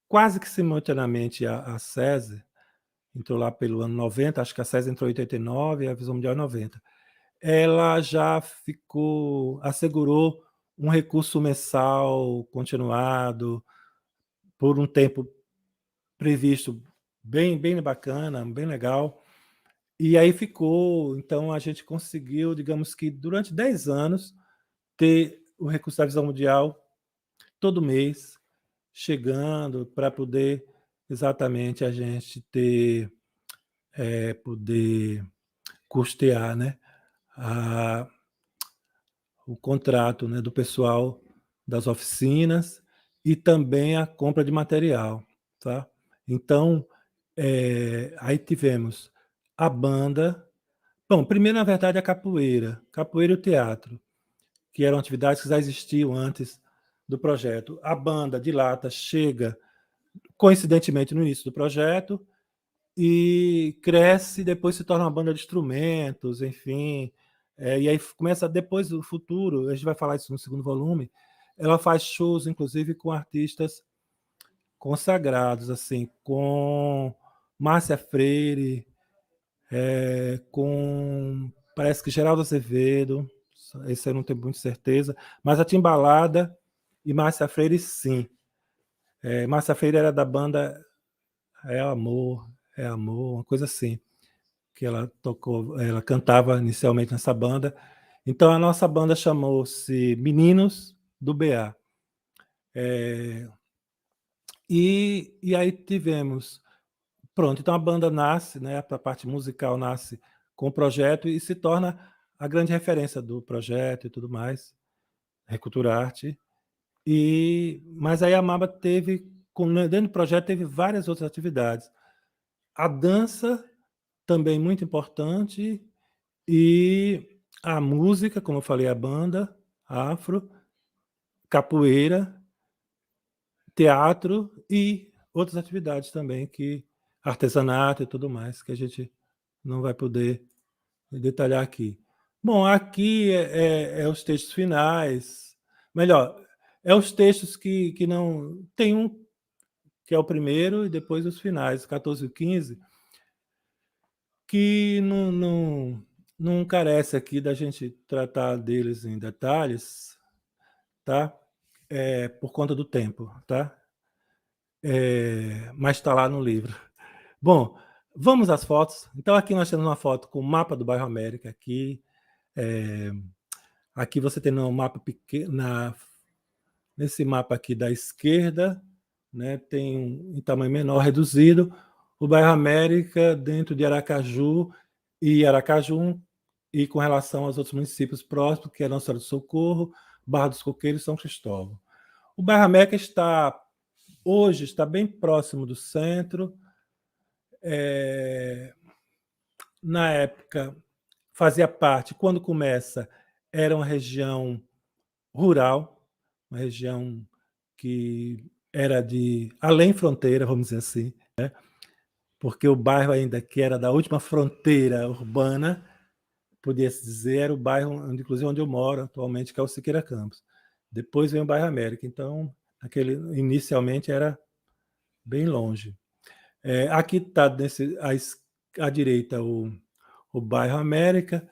quase que simultaneamente a SESI, entrou lá pelo ano 90, acho que a SESI entrou em 89 e a Visão Mundial em 90, ela já assegurou um recurso mensal continuado por um tempo previsto bem bacana, bem legal. E aí então a gente conseguiu, digamos que durante 10 anos, ter o recurso da Visão Mundial todo mês, chegando para poder exatamente a gente poder custear, né, o contrato, né, do pessoal das oficinas e também a compra de material, tá? Então, aí tivemos a banda. Bom, primeiro, na verdade, a capoeira e o teatro, que eram atividades que já existiam antes do projeto. A banda de lata chega, coincidentemente, no início do projeto e cresce, depois se torna uma banda de instrumentos, enfim. E aí começa, depois do futuro, a gente vai falar isso no segundo volume, ela faz shows, inclusive, com artistas consagrados, assim, com Márcia Freire, com, parece que Geraldo Azevedo, esse eu não tenho muita certeza, mas a Timbalada e Márcia Freire, sim. Márcia Freire era da banda É Amor, uma coisa assim, que ela tocou, ela cantava inicialmente nessa banda. Então a nossa banda chamou-se Meninos do BA. E aí tivemos, pronto, então a banda nasce, né, a parte musical nasce com o projeto e se torna a grande referência do projeto e tudo mais, Reculturarte. Mas aí a Maba teve, dentro do projeto, teve várias outras atividades. A dança, também muito importante, e a música, como eu falei, a banda, afro, capoeira, teatro e outras atividades também, artesanato e tudo mais, que a gente não vai poder detalhar aqui. Bom, aqui é os textos finais, melhor, os textos que não... Tem um que é o primeiro e depois os finais, 14 e 15, que não carece aqui da gente tratar deles em detalhes, tá? Por conta do tempo, tá? Mas está lá no livro. Bom, vamos às fotos. Então, aqui nós temos uma foto com o mapa do bairro América. Aqui você tem um mapa pequeno, nesse mapa aqui da esquerda, né, tem um tamanho menor, reduzido, o bairro América dentro de Aracaju e com relação aos outros municípios próximos, que é Nossa Senhora do Socorro, Barra dos Coqueiros e São Cristóvão. O bairro América hoje está bem próximo do centro. Na época, fazia parte, quando começa, era uma região rural, uma região que era de além fronteira, vamos dizer assim, né? Porque o bairro ainda que era da última fronteira urbana, podia-se dizer, era o bairro, inclusive, onde eu moro atualmente, que é o Siqueira Campos. Depois vem o bairro América. Então, inicialmente era bem longe. Aqui está à direita o bairro América,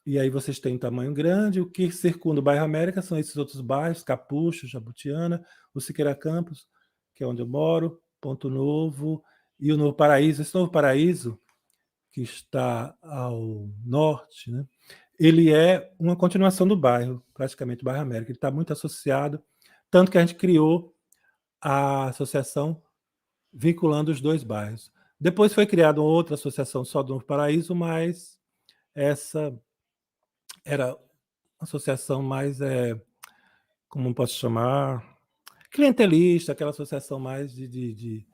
e aí vocês têm um tamanho grande. O que circunda o bairro América são esses outros bairros, Capucho, Jabutiana, o Siqueira Campos, que é onde eu moro, Ponto Novo, e o Novo Paraíso. Esse Novo Paraíso, que está ao norte, né, ele é uma continuação do bairro, praticamente o bairro América. Ele está muito associado, tanto que a gente criou a associação vinculando os dois bairros. Depois foi criada outra associação só do Novo Paraíso, mas essa era uma associação mais, como posso chamar, clientelista, aquela associação mais de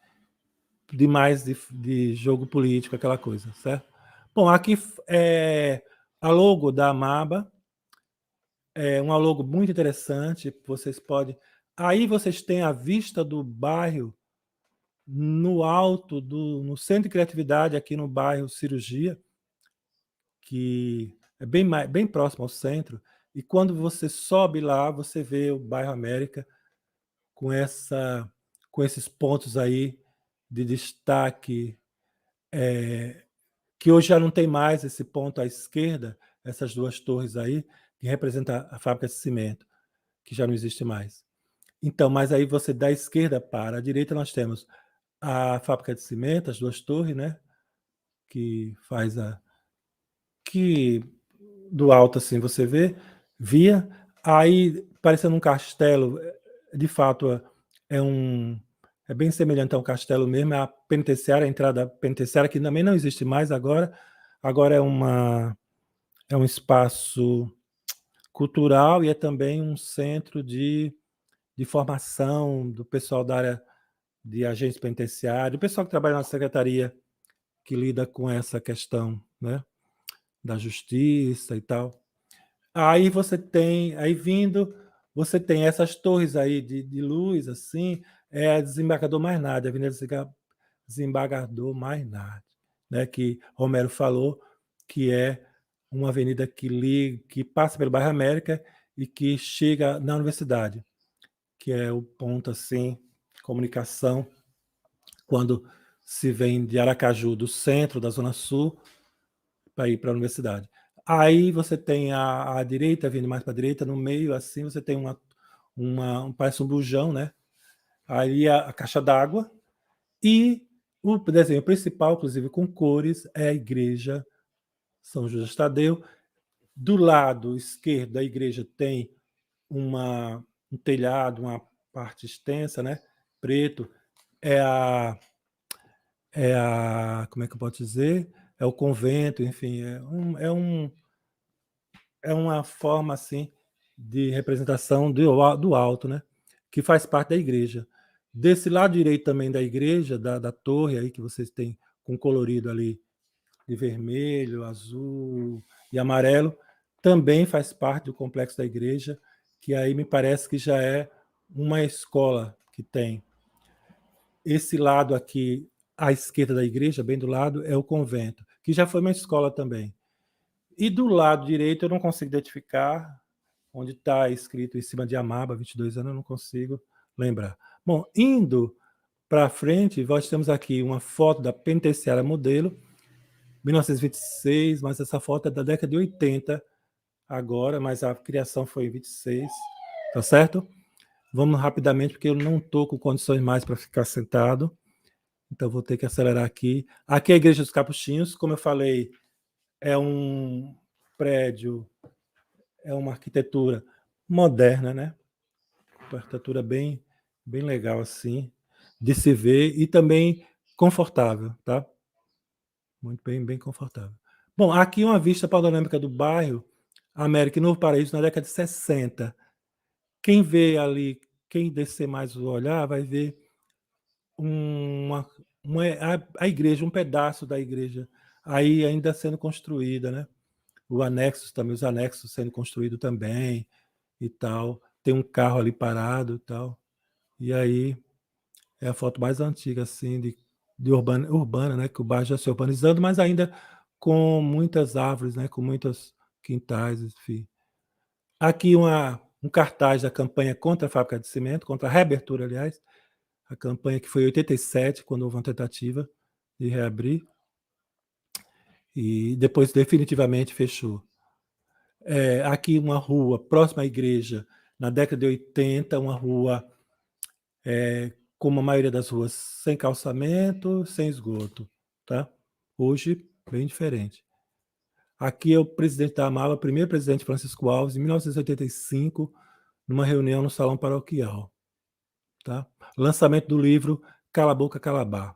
jogo político, aquela coisa, certo? Bom, aqui é a logo da Amaba, é uma logo muito interessante, vocês podem... Aí vocês têm a vista do bairro no alto, no Centro de Criatividade, aqui no bairro Cirurgia, que é bem próximo ao centro, e quando você sobe lá, você vê o bairro América com esses pontos aí de destaque, que hoje já não tem mais esse ponto à esquerda, essas duas torres aí, que representam a fábrica de cimento, que já não existe mais. Então, mas aí você da esquerda para a direita nós temos a fábrica de cimento, as duas torres, né, que faz que do alto assim você via, aí parecendo um castelo, de fato é bem semelhante a um castelo mesmo, é a penitenciária, a entrada penitenciária, que também não existe mais agora é um espaço cultural e é também um centro de formação do pessoal da área de agentes penitenciários, o pessoal que trabalha na secretaria que lida com essa questão, né, da justiça e tal. Aí você tem essas torres aí de luz, assim, é Desembargador Maynard, Avenida Desembargador Maynard, né, que Romero falou que é uma avenida que passa pelo bairro América e que chega na universidade, que é o ponto, assim, comunicação, quando se vem de Aracaju, do centro da Zona Sul, para ir para a universidade. Aí você tem a direita, vindo mais para a direita, no meio, assim, você tem parece um bujão, né? Aí a caixa d'água, e o desenho principal, inclusive com cores, é a igreja São Judas Tadeu. Do lado esquerdo da igreja tem um telhado, uma parte extensa, né? Preto. Como é que eu posso dizer? É o convento, enfim, é uma forma assim de representação do alto, né? Que faz parte da igreja. Desse lado direito também da igreja, da torre aí que vocês têm com colorido ali de vermelho, azul e amarelo, também faz parte do complexo da igreja, que aí me parece que já é uma escola que tem. Esse lado aqui, à esquerda da igreja, bem do lado, é o convento, que já foi uma escola também. E do lado direito eu não consigo identificar onde está escrito em cima de Amaba, 22 anos, eu não consigo lembrar. Bom, indo para frente, nós temos aqui uma foto da penitenciária modelo, 1926, mas essa foto é da década de 80 agora, mas a criação foi em 26, tá certo? Vamos rapidamente, porque eu não estou com condições mais para ficar sentado, então vou ter que acelerar aqui. Aqui é a Igreja dos Capuchinhos, como eu falei, é um prédio, é uma arquitetura moderna, né? Uma arquitetura bem legal assim, de se ver e também confortável, tá? Muito bem confortável. Bom, aqui uma vista panorâmica do bairro América e Novo Paraíso na década de 60. Quem vê ali, quem descer mais o olhar, vai ver a igreja, um pedaço da igreja aí ainda sendo construída, né? Os anexos sendo construídos também e tal. Tem um carro ali parado e tal. E aí é a foto mais antiga, assim, de urbana, né? Que o bairro já se urbanizando, mas ainda com muitas árvores, né? Com muitos quintais, enfim. Aqui um cartaz da campanha contra a fábrica de cimento, contra a reabertura, aliás, a campanha que foi em 87, quando houve uma tentativa de reabrir, e depois definitivamente fechou. Aqui uma rua próxima à igreja, na década de 80, uma rua como a maioria das ruas, sem calçamento, sem esgoto. Tá? Hoje, bem diferente. Aqui é o presidente da Amaba, o primeiro presidente Francisco Alves, em 1985, numa reunião no Salão Paroquial. Tá? Lançamento do livro Cala a Boca, Calabá.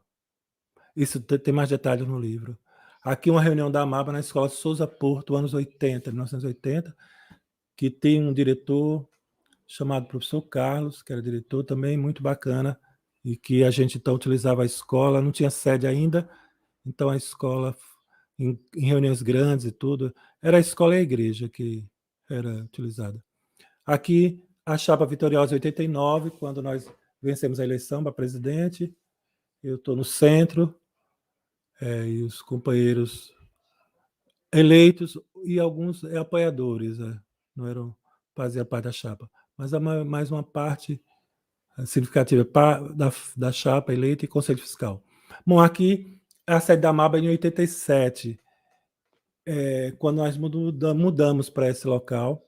Isso tem mais detalhes no livro. Aqui uma reunião da Amaba na Escola Souza Porto, anos 80, 1980, que tem um diretor chamado professor Carlos, que era diretor também, muito bacana, e que a gente então utilizava a escola, não tinha sede ainda, então a escola, em reuniões grandes e tudo, era a escola e a igreja que era utilizada. Aqui, a chapa vitoriosa 89, quando nós vencemos a eleição para presidente, eu estou no centro, e os companheiros eleitos e alguns apoiadores, não eram, faziam parte da chapa, mas mais uma parte significativa da chapa eleita e Conselho Fiscal. Bom, aqui a sede da Amaba em 87, quando nós mudamos para esse local,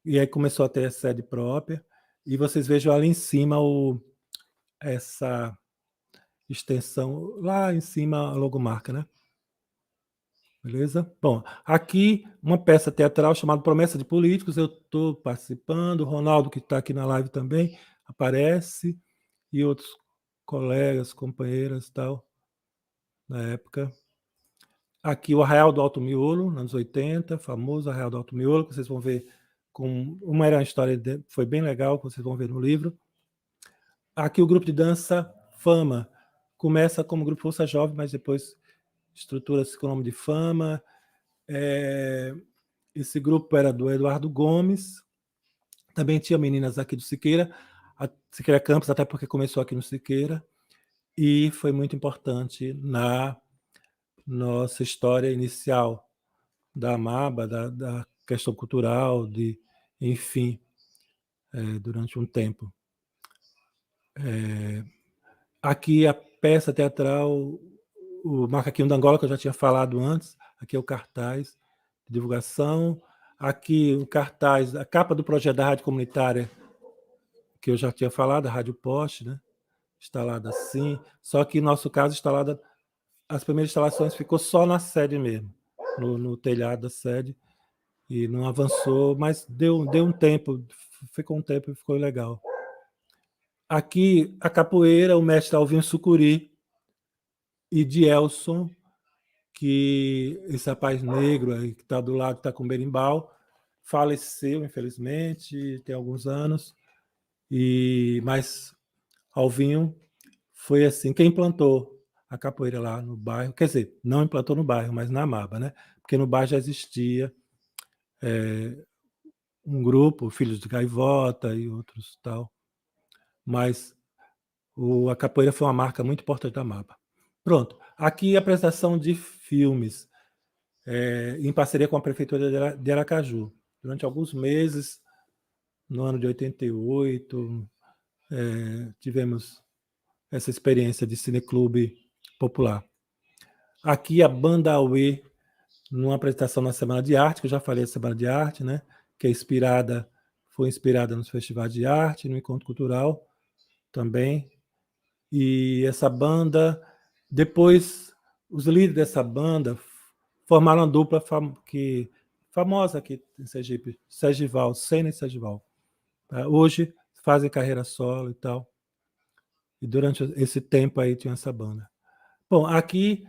e aí começou a ter a sede própria, e vocês vejam ali em cima essa extensão, lá em cima a logomarca, né? Beleza? Bom, aqui uma peça teatral chamada Promessa de Políticos, eu estou participando, o Ronaldo, que está aqui na live também, aparece, e outros colegas, companheiras e tal, na época. Aqui o Arraial do Alto Miolo, nos anos 80, famoso Arraial do Alto Miolo, que vocês vão ver uma era uma história, foi bem legal, que vocês vão ver no livro. Aqui o grupo de dança Fama, começa como grupo Força Jovem, mas depois estrutura-se com o nome de Fama. Esse grupo era do Eduardo Gomes, também tinha meninas aqui do Siqueira, a Siqueira Campos, até porque começou aqui no Siqueira, e foi muito importante na nossa história inicial da Amaba, da questão cultural, enfim, durante um tempo. Aqui a peça teatral, o Macaquinho da Angola, que eu já tinha falado antes, aqui é o cartaz de divulgação, aqui o cartaz, a capa do projeto da Rádio Comunitária, que eu já tinha falado, a Rádio Poste, né? Instalada assim, só que no nosso caso, as primeiras instalações ficou só na sede mesmo, no telhado da sede, e não avançou, mas deu um tempo, ficou um tempo e ficou legal. Aqui, a capoeira, o mestre Alvin Sucuri e Dielson, que esse rapaz negro aí, que está do lado, está com berimbau, faleceu, infelizmente, tem alguns anos, mas Alvinho foi assim, quem implantou a capoeira lá no bairro, quer dizer, não implantou no bairro, mas na Amaba, né? Porque no bairro já existia um grupo, Filhos de Gaivota e outros tal, mas a capoeira foi uma marca muito importante da Amaba. Pronto, aqui a apresentação de filmes, em parceria com a Prefeitura de Aracaju. Durante alguns meses, no ano de 88, tivemos essa experiência de cineclube popular. Aqui a Banda Aue, numa apresentação na Semana de Arte, que eu já falei da Semana de Arte, né, que foi inspirada nos festivais de arte, no Encontro Cultural também. E essa banda, depois, os líderes dessa banda formaram uma dupla famosa aqui em Sergipe, Sergival, Sena e Sergival. Hoje fazem carreira solo e tal. E durante esse tempo aí tinha essa banda. Bom, aqui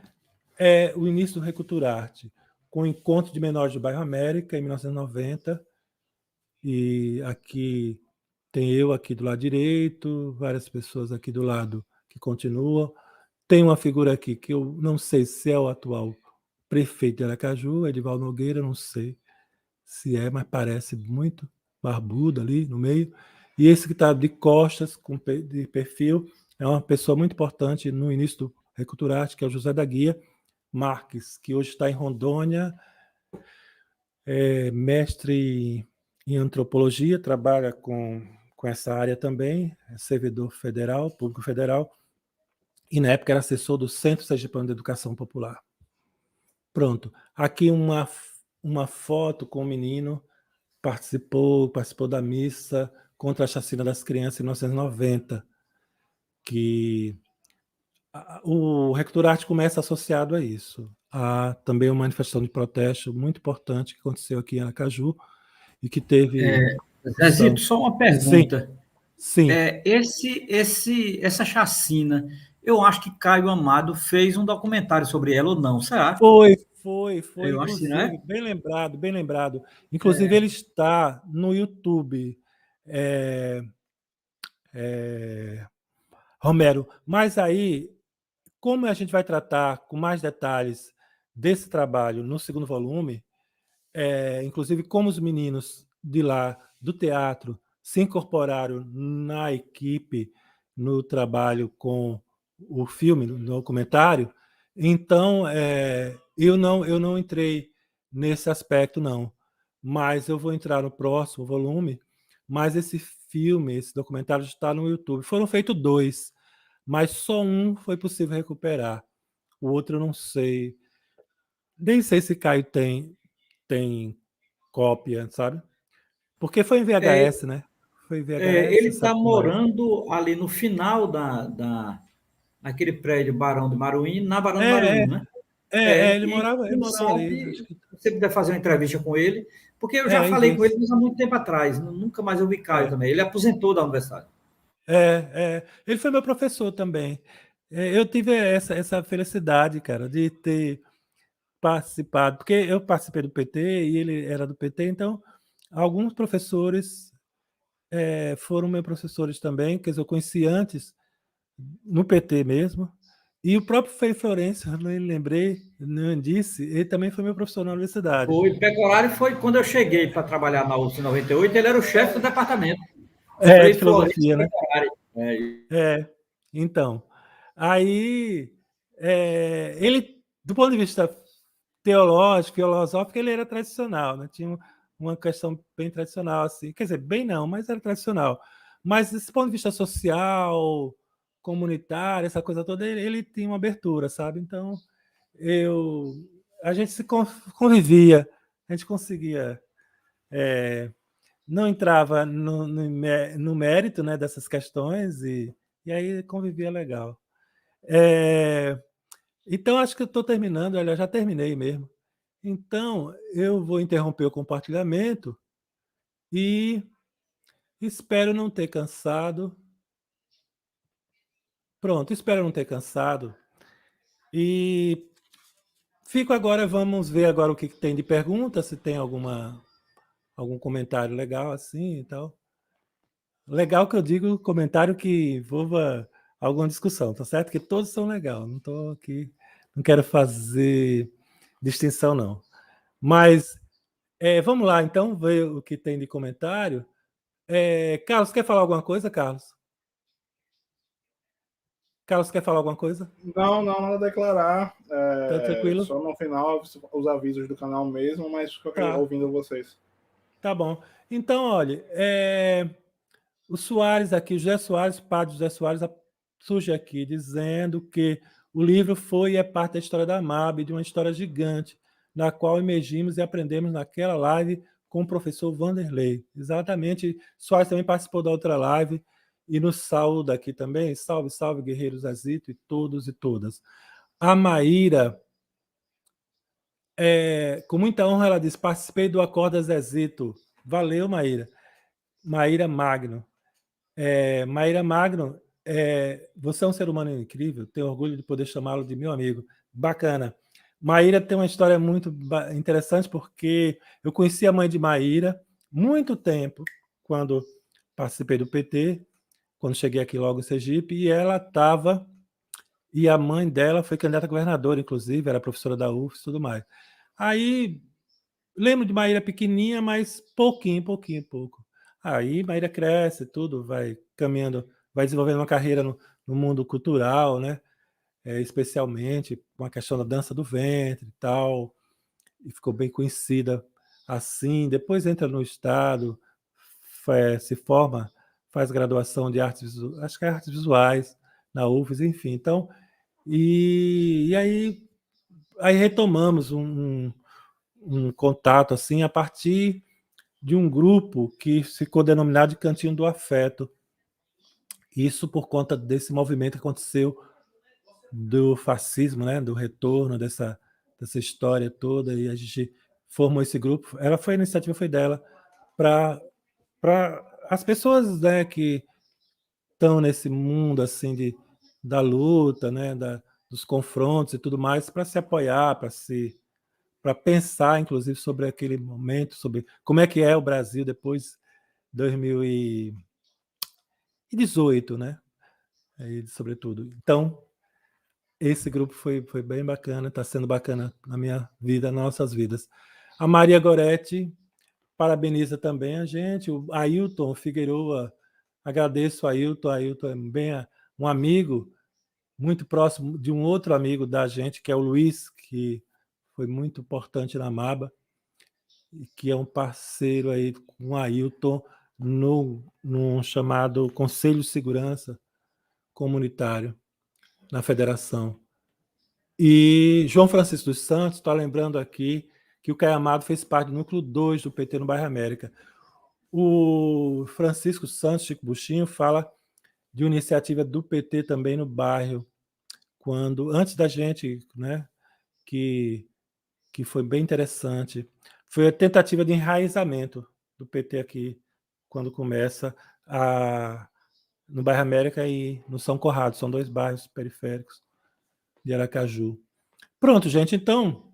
é o início do Reculturarte, com o Encontro de Menores do Bairro América, em 1990. E aqui tem eu aqui do lado direito, várias pessoas aqui do lado que continuam. Tem uma figura aqui que eu não sei se é o atual prefeito de Aracaju, Edivaldo Nogueira, não sei se é, mas parece muito barbudo ali no meio. E esse que está de costas, de perfil, é uma pessoa muito importante no início do Reculturarte, que é o José da Guia Marques, que hoje está em Rondônia, mestre em antropologia, trabalha com essa área também, é servidor federal, público federal, e na época era assessor do Centro Sergipano de Educação Popular. Pronto. Aqui uma foto com o menino, participou da missa contra a chacina das crianças em 1990, que o Rectorarte começa associado a isso. Há também uma manifestação de protesto muito importante que aconteceu aqui em Aracaju e que teve...
Zezito, só uma pergunta.
Sim.
Essa chacina, eu acho que Caio Amado fez um documentário sobre ela ou não, será?
Foi,
Eu acho que,
inclusive,
né?
bem lembrado. Inclusive, ele está no YouTube, Romero. Mas aí, como a gente vai tratar com mais detalhes desse trabalho no segundo volume, inclusive como os meninos de lá, do teatro, se incorporaram na equipe, no trabalho com o filme, no documentário, então eu não entrei nesse aspecto, não. Mas eu vou entrar no próximo volume, mas esse filme, esse documentário está no YouTube. Foram feitos 2, mas só um foi possível recuperar. O outro eu não sei. Nem sei se Caio tem cópia, sabe? Porque foi em VHS, né? Foi em
Ele
VHS,
está
sabe como é?
morando ali no final naquele prédio Barão de Maruim, na Barão de
É,
Maruim,
é,
né?
ele
E
morava
quem
ali. Acho
sabe
que,
você puder fazer uma entrevista com ele, porque eu já falei com
isso.
ele, mas há muito tempo atrás, nunca mais eu vi Caio também. Ele aposentou da universidade.
Ele foi meu professor também. Eu tive essa felicidade, cara, de ter participado, porque eu participei do PT e ele era do PT, então alguns professores foram meus professores também, que eu conheci antes, no PT mesmo. E o próprio Frei Florencio, eu lembrei, não disse, ele também foi meu professor na universidade.
O Pecorari foi quando eu cheguei para trabalhar na UFS em 98, ele era o chefe do departamento.
De filosofia, né? Então, aí ele, do ponto de vista teológico, filosófico, ele era tradicional, né? Tinha uma questão bem tradicional, assim, quer dizer, bem não, mas era tradicional. Mas desse ponto de vista social, comunitário, essa coisa toda, ele tinha uma abertura, sabe? Então, a gente se convivia, a gente conseguia, não entrava no mérito, né, dessas questões e aí convivia legal. Então, acho que eu estou terminando, olha, já terminei mesmo. Então, eu vou interromper o compartilhamento e espero não ter cansado. Pronto, espero não ter cansado. E fico agora, vamos ver agora o que tem de pergunta, se tem algum comentário legal assim e tal. Legal que eu digo comentário que envolva alguma discussão, tá certo? Que todos são legais, não estou aqui, não quero fazer distinção, não. Mas vamos lá, então, ver o que tem de comentário. Carlos, quer falar alguma coisa, Carlos? Carlos, quer falar alguma coisa?
Não, nada a declarar.
Tá tranquilo?
Só no final os avisos do canal mesmo, mas fico ouvindo vocês.
Tá bom. Então, olha, o Soares aqui, o José Soares, padre José Soares, surge aqui dizendo que o livro foi e é parte da história da MAB, de uma história gigante, na qual emergimos e aprendemos naquela live com o professor Vanderlei. Exatamente. Soares também participou da outra live e nos saúda aqui também. Salve, salve, guerreiros Zezito e todos e todas. A Maíra, com muita honra, ela diz: participei do Acorda Zezito. Valeu, Maíra. Maíra Magno. Maíra Magno, você é um ser humano incrível, tenho orgulho de poder chamá-lo de meu amigo. Bacana. Maíra tem uma história muito interessante, porque eu conheci a mãe de Maíra muito tempo, quando participei do PT, quando cheguei aqui logo em Sergipe, e ela estava... E a mãe dela foi candidata a governadora, inclusive, era professora da UFS e tudo mais. Aí, lembro de Maíra pequenininha, mas pouco. Aí Maíra cresce, tudo, vai caminhando, vai desenvolvendo uma carreira no mundo cultural, né? Especialmente com a questão da dança do ventre e tal, e ficou bem conhecida assim, depois entra no Estado, se forma, faz graduação de artes, acho que é artes visuais, na UFES, enfim. Então, e aí retomamos um contato assim a partir de um grupo que ficou denominado de Cantinho do Afeto. Isso por conta desse movimento que aconteceu do fascismo, né, do retorno dessa história toda, e a gente formou esse grupo. A iniciativa foi dela, para as pessoas, né, que estão nesse mundo assim da luta, né, dos confrontos e tudo mais, para se apoiar, para pensar, inclusive, sobre aquele momento, sobre como é que é o Brasil depois de 2018, né? Aí, sobretudo. Então, esse grupo foi bem bacana, está sendo bacana na minha vida, nas nossas vidas. A Maria Goretti parabeniza também a gente, o Ailton Figueroa, agradeço a Ailton. Ailton é bem um amigo muito próximo de um outro amigo da gente, que é o Luiz, que foi muito importante na MABA, e que é um parceiro aí com o Ailton num chamado Conselho de Segurança Comunitário na Federação. E João Francisco dos Santos está lembrando aqui que o Caio Amado fez parte do núcleo 2 do PT no Bairro América. O Francisco Santos, Chico Buchinho, fala de uma iniciativa do PT também no bairro, antes da gente, né, que foi bem interessante. Foi a tentativa de enraizamento do PT aqui, quando começa no Bairro América e no São Conrado, são 2 bairros periféricos de Aracaju. Pronto, gente, então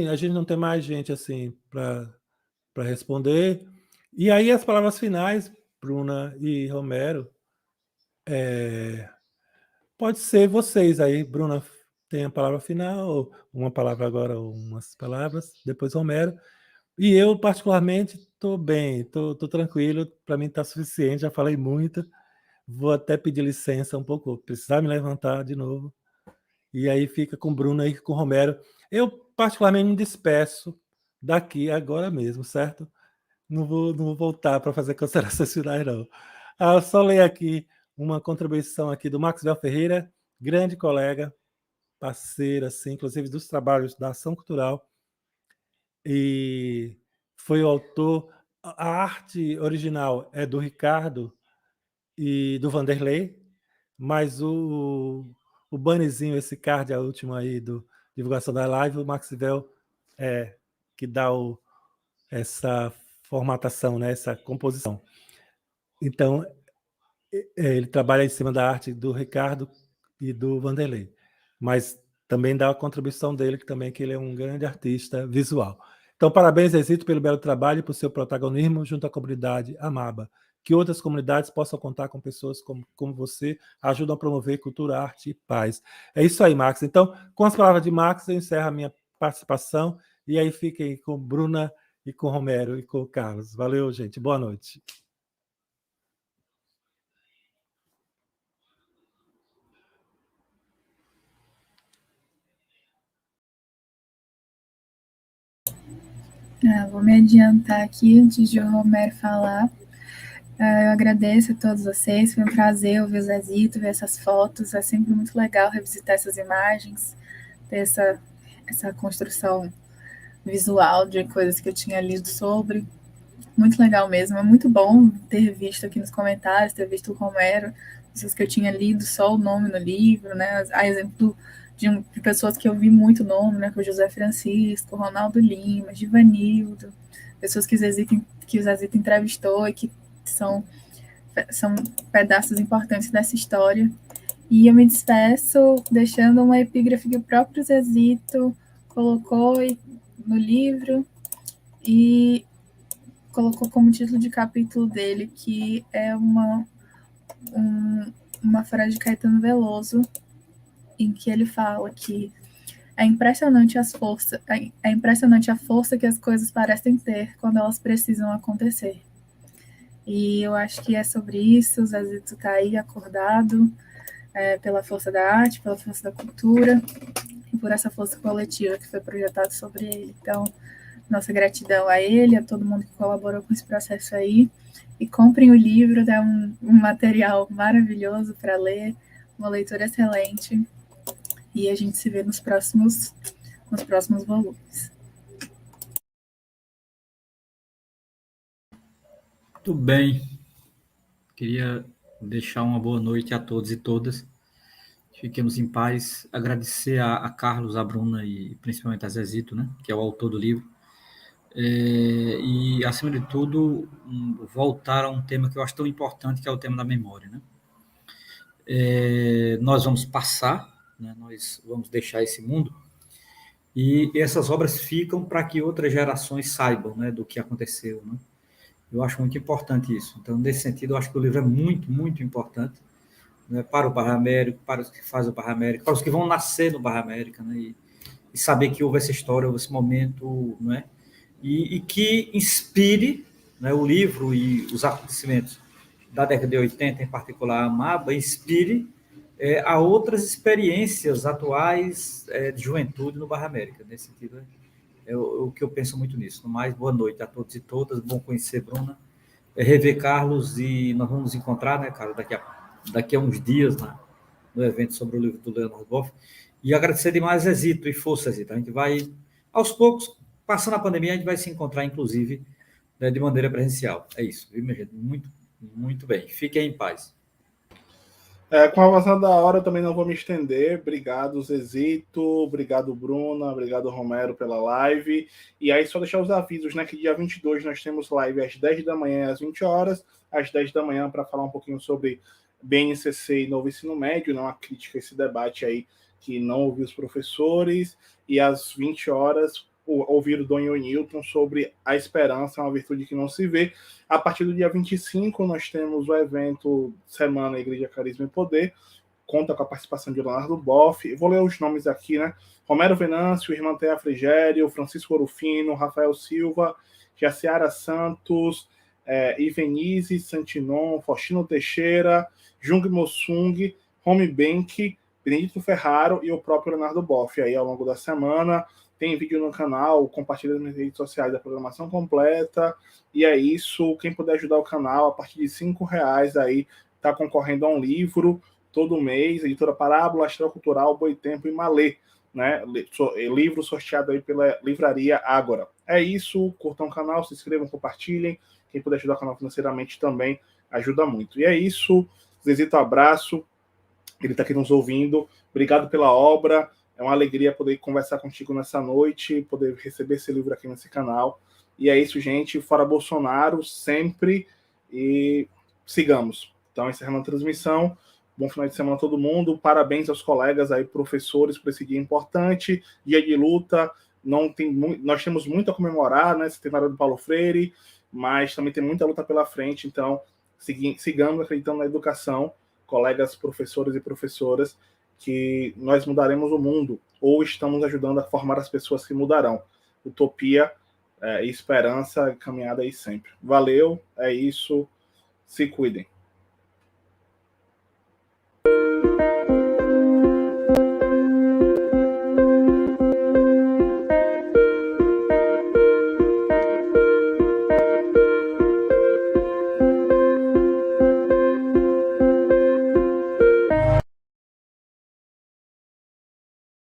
a gente não tem mais gente assim para responder. E aí as palavras finais, Bruna e Romero, pode ser vocês aí. Bruna tem a palavra final, uma palavra agora, ou umas palavras, depois Romero. E eu, particularmente, estou bem, estou tranquilo, para mim está suficiente, já falei muito. Vou até pedir licença um pouco, precisar me levantar de novo. E aí fica com Bruna e com Romero. Eu, particularmente, me despeço daqui agora mesmo, certo? Não vou voltar para fazer considerações finais, não. Só ler aqui uma contribuição aqui do Maxwell Ferreira, grande colega, parceiro, assim, inclusive dos trabalhos da Ação Cultural, e foi o autor. A arte original é do Ricardo e do Vanderlei, mas o bannerzinho, esse card, a última aí do divulgação da live, o Maxwell que dá essa formatação, né, essa composição. Então, ele trabalha em cima da arte do Ricardo e do Vanderlei, mas também dá a contribuição dele, que ele é um grande artista visual. Então, parabéns, Exito, pelo belo trabalho e por seu protagonismo junto à comunidade Amaba. Que outras comunidades possam contar com pessoas como você, ajudam a promover cultura, arte e paz. É isso aí, Max. Então, com as palavras de Max, eu encerro a minha participação, e aí fiquem com Bruna e com Romero e com o Carlos. Valeu, gente. Boa noite.
Vou me adiantar aqui antes de o Romero falar. Eu agradeço a todos vocês, foi um prazer ouvir o Zezito, ver essas fotos, é sempre muito legal revisitar essas imagens, ter essa construção visual de coisas que eu tinha lido sobre. Muito legal mesmo, é muito bom ter visto aqui nos comentários, ter visto o Romero, pessoas que eu tinha lido só o nome no livro, né? A exemplo de pessoas que eu vi muito nome, né? Como José Francisco, Ronaldo Lima, Givanildo, pessoas que o Zezito entrevistou e que são pedaços importantes dessa história. E eu me despeço deixando uma epígrafe que o próprio Zezito colocou no livro e colocou como título de capítulo dele, que é uma frase de Caetano Veloso, em que ele fala que é impressionante a força que as coisas parecem ter quando elas precisam acontecer. E eu acho que é sobre isso. O Zezito está aí acordado pela força da arte, pela força da cultura e por essa força coletiva que foi projetada sobre ele. Então, nossa gratidão a ele, a todo mundo que colaborou com esse processo aí. E comprem o livro, é um material maravilhoso para ler, uma leitura excelente. E a gente se vê nos próximos volumes.
Muito bem. Queria deixar uma boa noite a todos e todas. Fiquemos em paz. Agradecer a Carlos, a Bruna e principalmente a Zezito, né, que é o autor do livro. E, acima de tudo, voltar a um tema que eu acho tão importante, que é o tema da memória. Né? Nós vamos passar, né, nós vamos deixar esse mundo, e essas obras ficam para que outras gerações saibam, né, do que aconteceu. Né? Eu acho muito importante isso. Então, nesse sentido, eu acho que o livro é muito, muito importante, né, para o Bairro América, para os que fazem o Bairro América, para os que vão nascer no Bairro América, né, e saber que houve essa história, houve esse momento, né, e que inspire, né, o livro e os acontecimentos da década de 80, em particular a MABA, inspire a outras experiências atuais de juventude no Bairro América. Nesse sentido, é o que eu penso muito nisso. No mais, boa noite a todos e todas, bom conhecer Bruna, rever Carlos, e nós vamos nos encontrar, né, Carlos, daqui a uns dias, né, no evento sobre o livro do Leonardo Boff, e agradecer demais, Zezito, e força, Zezito. A gente vai, aos poucos, passando a pandemia, a gente vai se encontrar, inclusive, né, de maneira presencial. É isso, viu, minha gente? Muito, muito bem. Fiquem em paz.
Com a avançada da hora, eu também não vou me estender. Obrigado, Zezito. Obrigado, Bruna. Obrigado, Romero, pela live. E aí, só deixar os avisos, né? Que dia 22 nós temos live às 10 da manhã e às 20 horas. Às 10 da manhã, para falar um pouquinho sobre BNCC e novo ensino médio, né, uma crítica a esse debate aí que não ouviu os professores. E às 20 horas, ouvir o Dom Newton sobre a esperança, uma virtude que não se vê. A partir do dia 25, nós temos o evento Semana Igreja, Carisma e Poder, conta com a participação de Leonardo Boff. Eu vou ler os nomes aqui, né? Romero Venâncio, Irmã Thea Frigério, Francisco Orufino, Rafael Silva, Jaciara Santos, Ivenise Santinon, Faustino Teixeira, Jung Mossung, Home Bank, Benedito Ferraro e o próprio Leonardo Boff. Aí, ao longo da semana, tem vídeo no canal, compartilha nas redes sociais da programação completa. E é isso. Quem puder ajudar o canal, a partir de R$5 aí, está concorrendo a um livro todo mês. Editora Parábola, Astral Cultural, Boitempo e Malê, né? Livro sorteado aí pela Livraria Ágora. É isso. Curtam o canal, se inscrevam, compartilhem. Quem puder ajudar o canal financeiramente também ajuda muito. E é isso. Zezito, abraço. Ele está aqui nos ouvindo. Obrigado pela obra. É uma alegria poder conversar contigo nessa noite, poder receber esse livro aqui nesse canal. E é isso, gente. Fora Bolsonaro, sempre. E sigamos. Então, encerrando a transmissão. Bom final de semana a todo mundo. Parabéns aos colegas aí, professores, por esse dia importante. Dia de luta. Nós temos muito a comemorar, né? Centenário do Paulo Freire, mas também tem muita luta pela frente. Então, sigamos acreditando na educação, colegas, professores e professoras, que nós mudaremos o mundo, ou estamos ajudando a formar as pessoas que mudarão. Utopia, esperança, caminhada aí sempre. Valeu, é isso, se cuidem.